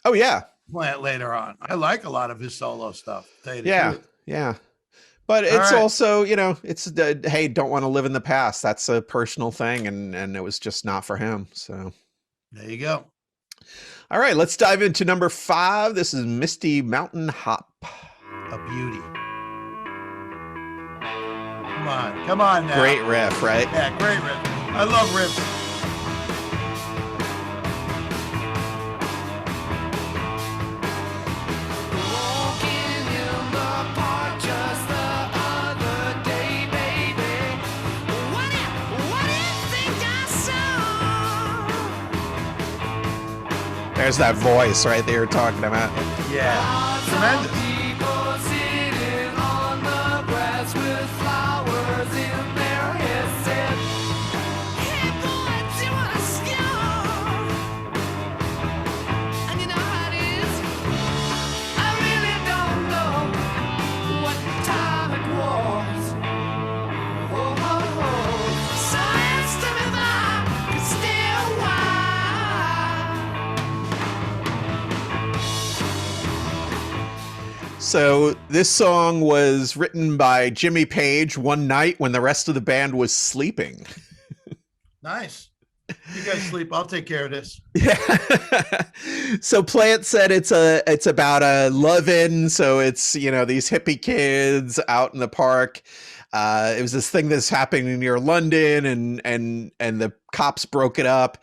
Oh yeah. Plant later on. I like a lot of his solo stuff. Yeah. But it's also, it's hey, don't want to live in the past. That's a personal thing, and it was just not for him. So there you go. All right, let's dive into number 5. This is Misty Mountain Hop. A beauty. Come on now. Great riff, right? Yeah, great riff. I love riffs. There's that voice right there you're talking about. Yeah, tremendous. So this song was written by Jimmy Page one night when the rest of the band was sleeping. Nice. You guys sleep. I'll take care of this. Yeah. So Plant said it's about a love-in. So it's, these hippie kids out in the park. It was this thing that's happening near London, and the cops broke it up.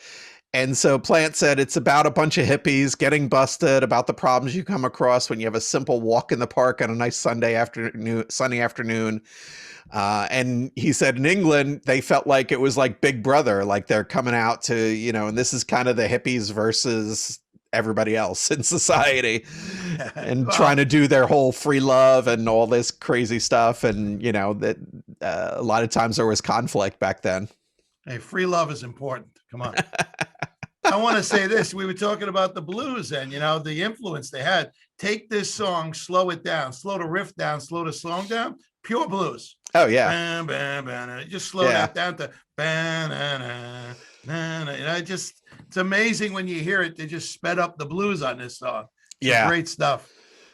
And so Plant said it's about a bunch of hippies getting busted, about the problems you come across when you have a simple walk in the park on a nice sunny afternoon. And he said in England, they felt like it was like Big Brother, like they're coming out to, and this is kind of the hippies versus everybody else in society and trying to do their whole free love and all this crazy stuff. And, that a lot of times there was conflict back then. Hey, free love is important. Come on. I want to say this. We were talking about the blues and, the influence they had. Take this song, slow it down, slow the riff down, slow the song down. Pure blues. Oh, yeah. Bam, bam, bam. Just slow that down to bam, it's amazing when you hear it. They just sped up the blues on this song. It's great stuff.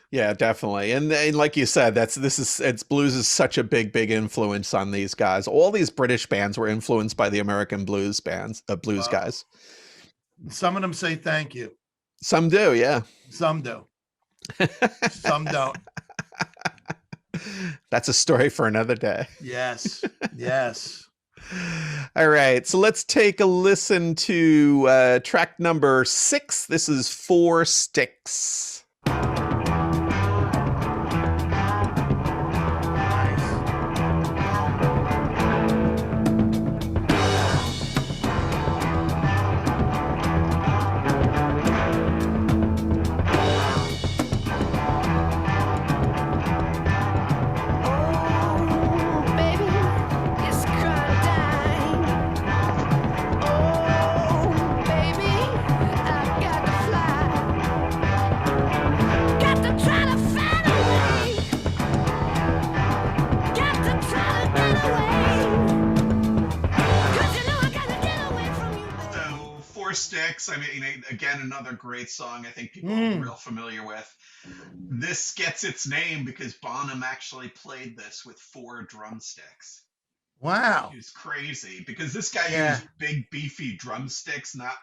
Yeah, definitely. And like you said, blues is such a big influence on these guys. All these British bands were influenced by the American blues guys. Some of them say thank you. Some do, yeah. Some do. Some don't. That's a story for another day. Yes. All right, so let's take a listen to track number 6. This is 4 Sticks. Sticks. I mean, again, another great song I think people are real familiar with. This gets its name because Bonham actually played this with 4 drumsticks. Wow. It's crazy because this guy used big, beefy drumsticks, not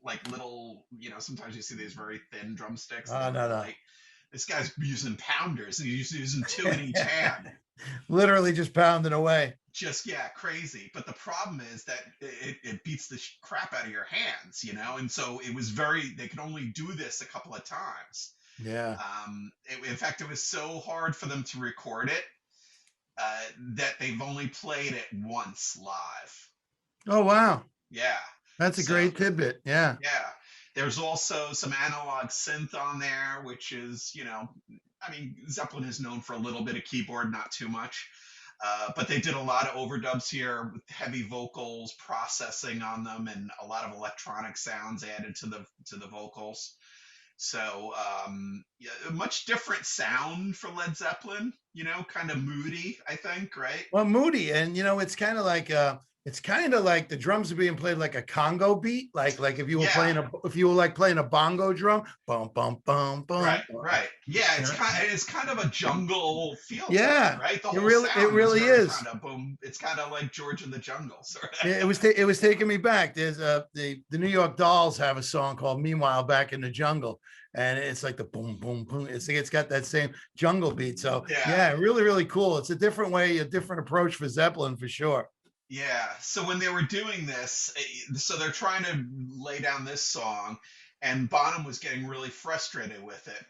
like little, sometimes you see these very thin drumsticks. No. This guy's using pounders, and he's using 2 in each hand. Literally just pounding away. Just, yeah, crazy. But the problem is that it beats the crap out of your hands, and so they could only do this a couple of times. Yeah. In fact, it was so hard for them to record it that they've only played it once live. Oh, wow. Yeah. That's a great tidbit. Yeah. Yeah. There's also some analog synth on there, which is, Zeppelin is known for a little bit of keyboard, not too much. But they did a lot of overdubs here with heavy vocals processing on them, and a lot of electronic sounds added to the vocals. So a much different sound for Led Zeppelin, kind of moody, I think, right? Well, moody, and it's kind of like the drums are being played like a Congo beat, like if you were playing a bongo drum, bum bum bum bum. Right. Yeah, it's kind of a jungle feel. Yeah, to it, right. The it whole really is. Kind of boom. It's kind of like George in the Jungle, sort of. It was taking me back. There's the New York Dolls have a song called "Meanwhile Back in the Jungle," and it's like the boom boom boom. It's got that same jungle beat. So yeah, really really cool. It's a different way, a different approach for Zeppelin for sure. Yeah. So when they were doing this, so they're trying to lay down this song, and Bonham was getting really frustrated with it,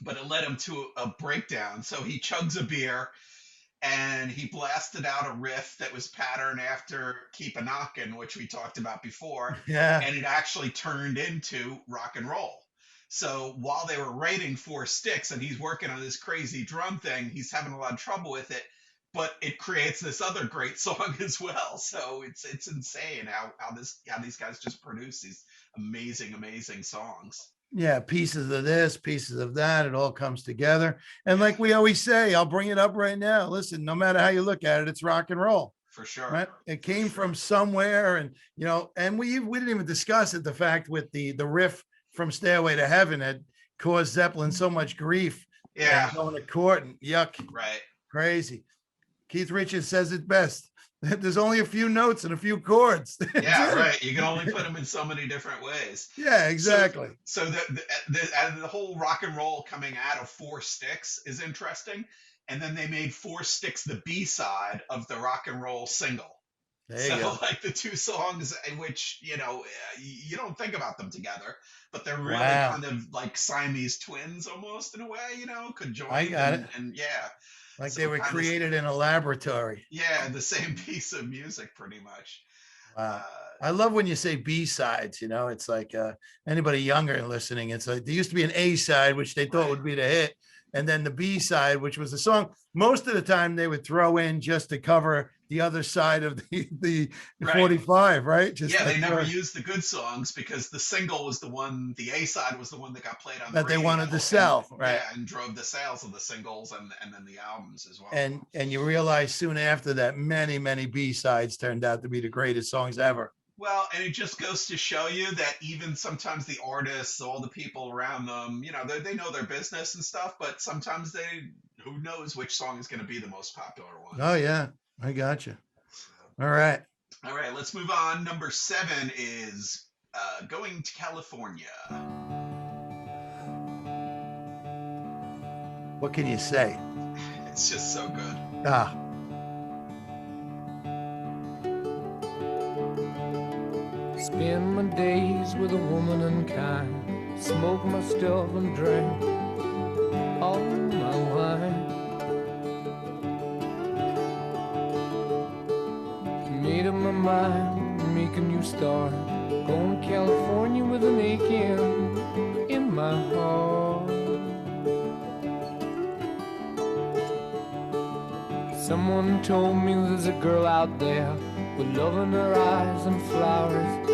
but it led him to a breakdown. So he chugs a beer, and he blasted out a riff that was patterned after Keep a Knockin', which we talked about before. Yeah. And it actually turned into rock and roll. So while they were writing Four Sticks and he's working on this crazy drum thing, he's having a lot of trouble with it. But it creates this other great song as well. So it's insane how these guys just produce these amazing songs. Yeah, pieces of this, pieces of that, it all comes together. And like we always say, I'll bring it up right now. Listen, no matter how you look at it, it's rock and roll. For sure. Right? It came from somewhere, and and we didn't even discuss it, the fact with the riff from Stairway to Heaven had caused Zeppelin so much grief. Yeah. Going to court and yuck. Right. Crazy. Keith Richards says it best. There's only a few notes and a few chords. Yeah, right. You can only put them in so many different ways. Yeah, exactly. So the whole rock and roll coming out of Four Sticks is interesting. And then they made Four Sticks the B-side of the rock and roll single. There you go. Like the two songs, which, you don't think about them together, but they're really kind of like Siamese twins almost in a way, could join. I got it. And yeah. Like they were created in a laboratory. Yeah, the same piece of music, pretty much. Wow. I love when you say B-sides, it's like anybody younger listening, it's like there used to be an A-side, which they thought would be the hit. And then the B-side, which was a song most of the time they would throw in just to cover the other side of the 45, right? They never used the good songs because the single was the A-side was the one that got played on the radio, they wanted to sell, right? Yeah, and drove the sales of the singles and then the albums as well. And you realize soon after that many B-sides turned out to be the greatest songs ever. Well, and it just goes to show you that even sometimes the artists, all the people around them, they know their business and stuff, but sometimes who knows which song is going to be the most popular one. Oh, yeah. I got you. All right. All right, let's move on. Number 7 is Going to California. What can you say? It's just so good. Spend my days with a woman unkind, smoke my stuff and drink all my wine. Made up my mind, make a new start, going to California with an aching in my heart. Someone told me there's a girl out there with love in her eyes and flowers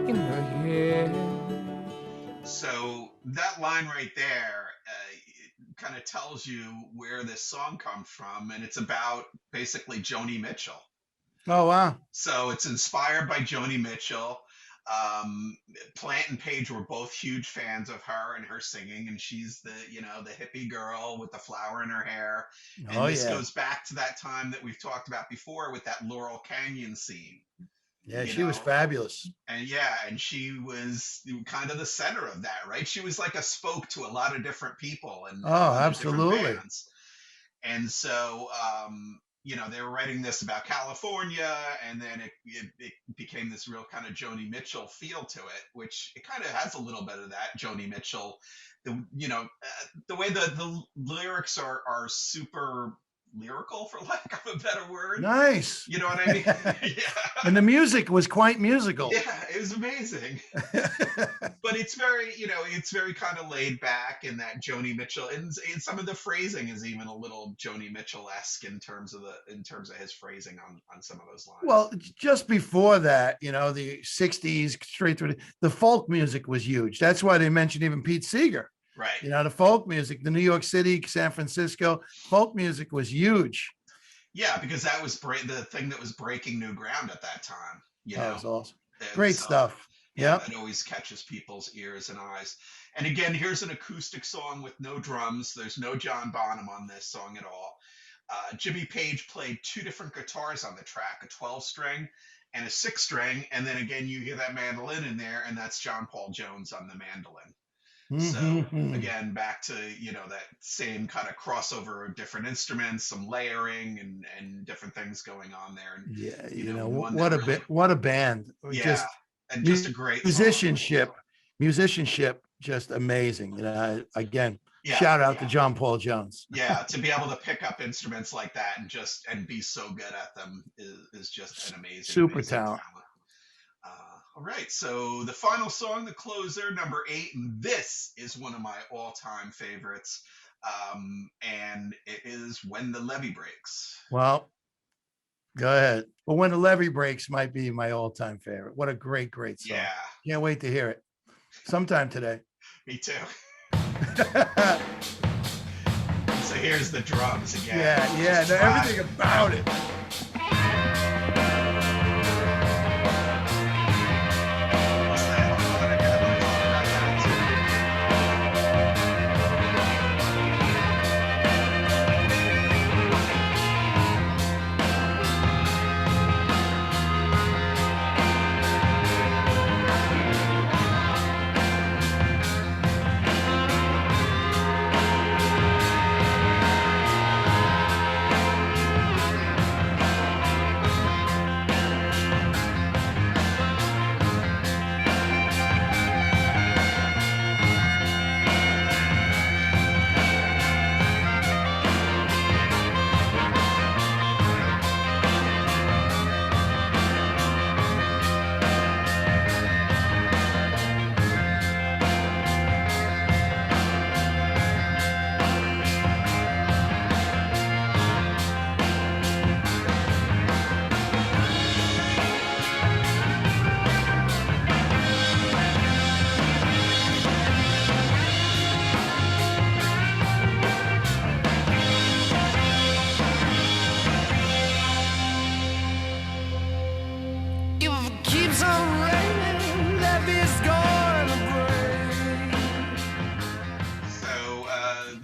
in her hair. So that line right there kind of tells you where this song comes from, and it's about basically Joni Mitchell. Oh, wow. So it's inspired by Joni Mitchell. Plant and Page were both huge fans of her and her singing, and she's the hippie girl with the flower in her hair. And this goes back to that time that we've talked about before with that Laurel Canyon scene. Yeah, you she was know, fabulous. and she was kind of the center of that, right? She was like a spoke to a lot of different people and a Oh, lot of different absolutely. bands. And so, they were writing this about California, and then it became this real kind of Joni Mitchell feel to it, which it kind of has a little bit of that Joni Mitchell. The way the lyrics are super lyrical, for lack of a better word. Nice. You know what I mean? Yeah. And the music was quite musical. Yeah, it was amazing. But it's very kind of laid back in that Joni Mitchell, and some of the phrasing is even a little Joni Mitchell-esque in terms of his phrasing on some of those lines. Well, just before that, the 60s straight through the folk music was huge. That's why they mentioned even Pete Seeger. Right. The folk music, the New York City, San Francisco, folk music was huge. Yeah, because that was the thing that was breaking new ground at that time. That was awesome. Great stuff. Yeah, that always catches people's ears and eyes. And again, here's an acoustic song with no drums. There's no John Bonham on this song at all. Jimmy Page played 2 different guitars on the track, a 12-string and a 6-string. And then again, you hear that mandolin in there, and that's John Paul Jones on the mandolin. So again, back to, that same kind of crossover of different instruments, some layering and different things going on there. And, yeah, what a band. Yeah. And just a great musicianship, just amazing. Again, shout out to John Paul Jones. Yeah, to be able to pick up instruments like that and be so good at them is just an amazing talent. All right, so the final song, the closer, number 8, and this is one of my all-time favorites, and it is When the Levee Breaks. Well, go ahead. But When the Levee Breaks might be my all-time favorite. What a great song. Yeah. Can't wait to hear it sometime today. Me too. So here's the drums again. Yeah, everything about it.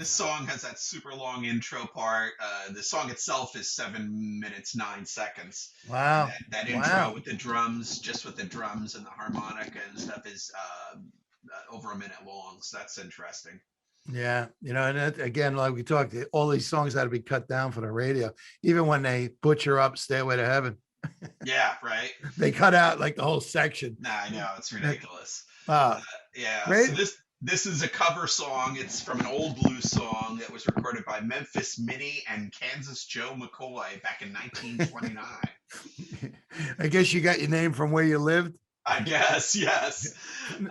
Song has that super long intro part. The song itself is 7 minutes 9 seconds. Wow. That intro with the drums, just with the drums and the harmonica and stuff, is over a minute long. So that's interesting. Yeah, and again, like we talked, all these songs had to be cut down for the radio. Even when they butcher up "Stairway to Heaven." Yeah, right. They cut out like the whole section. Nah, I know, it's ridiculous. Yeah. Great. So this is a cover song. It's from an old blues song that was recorded by Memphis Minnie and Kansas Joe McCoy back in 1929. I guess you got your name from where you lived. I guess, yes. And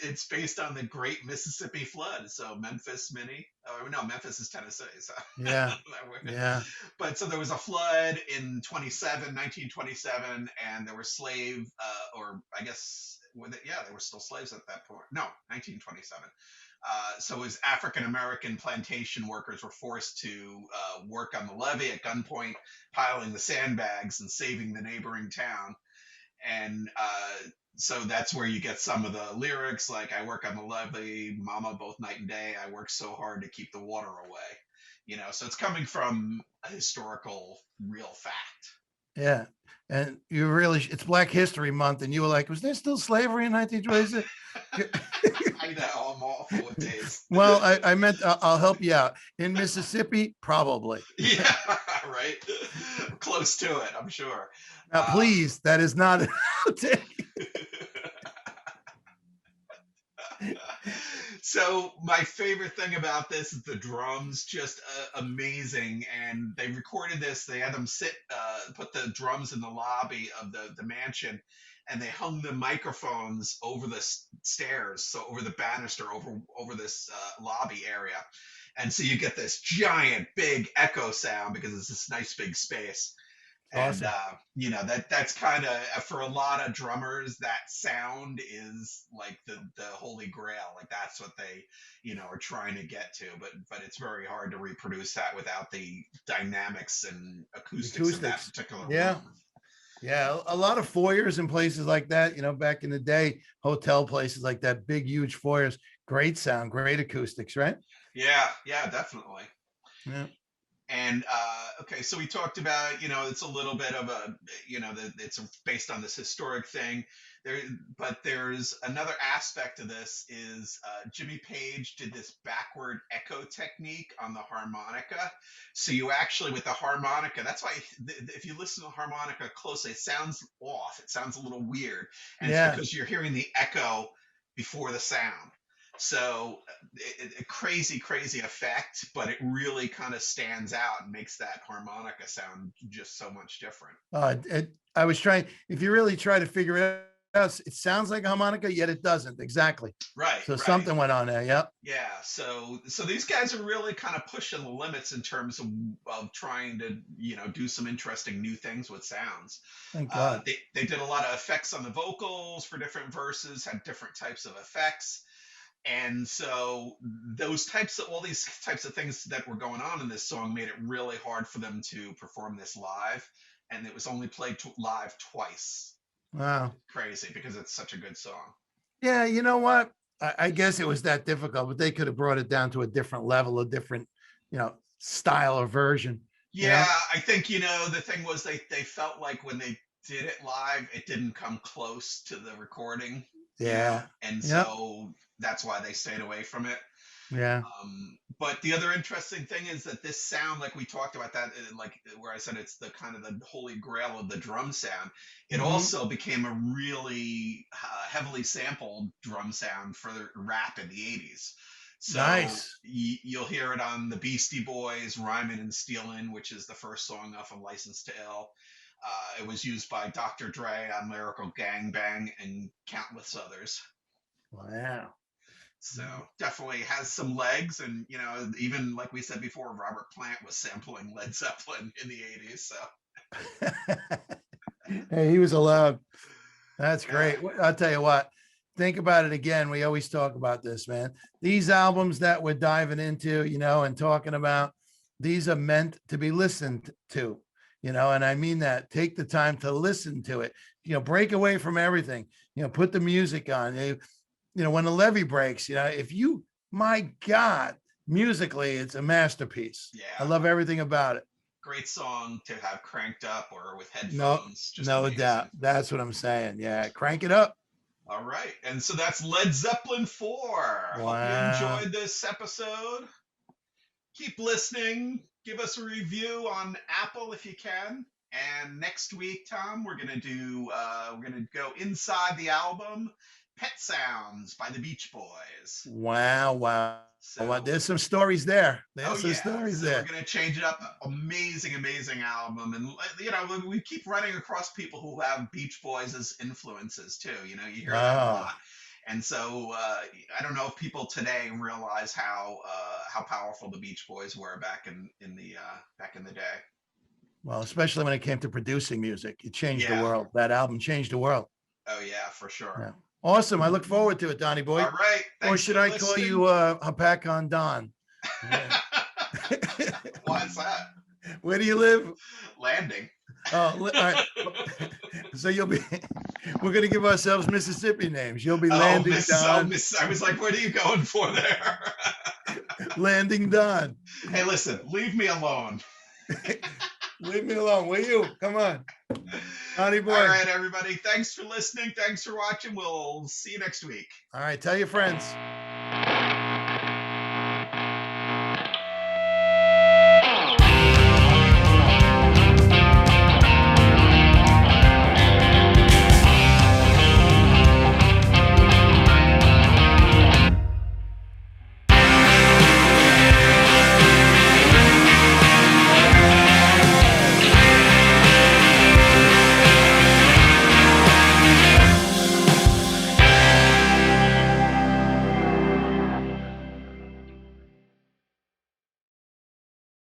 it's based on the Great Mississippi Flood. So Memphis Minnie. Oh no, Memphis is Tennessee. So yeah. But so there was a flood in 1927, and there were slave, or I guess. They were still slaves at that point. No, 1927. So it was African-American plantation workers were forced to work on the levee at gunpoint, piling the sandbags and saving the neighboring town. And so that's where you get some of the lyrics, like, I work on the levee, mama, both night and day. I work so hard to keep the water away. So it's coming from a historical, real fact. Yeah. and you really, it's Black History Month, and you were like, was there still slavery in 1926? I know, I'm awful with days. Well, I meant I'll help you out. In Mississippi, probably. Yeah, right. Close to it, I'm sure. Now, please, that is not an outtake. So my favorite thing about this is the drums, just amazing. And they recorded this. They had them put the drums in the lobby of the mansion, and they hung the microphones over the stairs, so over the banister, over this lobby area, and so you get this giant big echo sound because it's this nice big space. And Awesome. you know, that's kind of, for a lot of drummers, that sound is like the holy grail. Like that's what they, you know, are trying to get to. But it's very hard to reproduce that without the dynamics and acoustics of that particular Yeah. room. Yeah, a lot of foyers and places like that, you know, back in the day, hotel places like that, big, huge foyers, great sound, great acoustics, right? Yeah, yeah, definitely. Yeah. And okay, so we talked about, you know, it's a little bit of a, you know, that it's based on this historic thing there, but there's another aspect of this is Jimmy Page did this backward echo technique on the harmonica. So you actually, with the harmonica, that's why if you listen to the harmonica closely, it sounds off. It sounds a little weird, and it's because you're hearing the echo before the sound. So a crazy, crazy effect, but it really kind of stands out and makes that harmonica sound just so much different. I was trying, if you really try to figure it out, it sounds like a harmonica, yet it doesn't. Exactly. Right. So right. something went on there. Yep. Yeah. So these guys are really kind of pushing the limits in terms of trying to, you know, do some interesting new things with sounds. Thank God. They did a lot of effects on the vocals for different verses, had different types of effects. And so all these types of things that were going on in this song made it really hard for them to perform this live. And it was only played live twice. Wow. Crazy, because it's such a good song. Yeah. You know what? I guess it was that difficult, but they could have brought it down to a different level, a different, you know, style or version. Yeah. You know? I think, you know, the thing was they felt like when they did it live, it didn't come close to the recording. Yeah. You know? And so that's why they stayed away from it. Yeah. But the other interesting thing is that this sound, like we talked about that, like where I said it's the kind of the holy grail of the drum sound. It also became a really heavily sampled drum sound for rap in the 80s. So nice. You'll hear it on the Beastie Boys, Rhymin' and Stealin', which is the first song off of License to Ill. It was used by Dr. Dre on Lyrical Gangbang and countless others. Wow. So definitely has some legs, and you know, even like we said before, Robert Plant was sampling Led Zeppelin in the 80s. So hey, he was allowed. That's great. I'll tell you what, think about it again. We always talk about this, man. These albums that we're diving into, you know, and talking about, these are meant to be listened to, you know, and I mean that. Take the time to listen to it, you know, break away from everything, you know, put the music on. You know, when the Levee breaks, you know, my God, musically, it's a masterpiece. Yeah. I love everything about it. Great song to have cranked up or with headphones. No doubt. That's what I'm saying. Yeah. Crank it up. All right. And so that's Led Zeppelin IV. Wow. Hope you enjoyed this episode. Keep listening. Give us a review on Apple if you can. And next week, Tom, we're gonna go inside the album Pet Sounds by the Beach Boys. Wow. So, there's some stories there. There's some stories there. We're going to change it up. Amazing album. And, you know, we keep running across people who have Beach Boys as influences, too. You know, you hear that a lot. And so I don't know if people today realize how powerful the Beach Boys were back in the day. Well, especially when it came to producing music. It changed the world. That album changed the world. Oh, yeah, for sure. Yeah. Awesome. I look forward to it, Donnie boy. All right. Or should I call you Hapakan Don? Why is that? Where do you live? Landing. Oh, all right. So we're going to give ourselves Mississippi names. You'll be Landing Don. I was like, what are you going for there? Landing Don. Hey, listen, leave me alone. Leave me alone, will you? Come on. Naughty boy. All right, everybody. Thanks for listening. Thanks for watching. We'll see you next week. All right, tell your friends.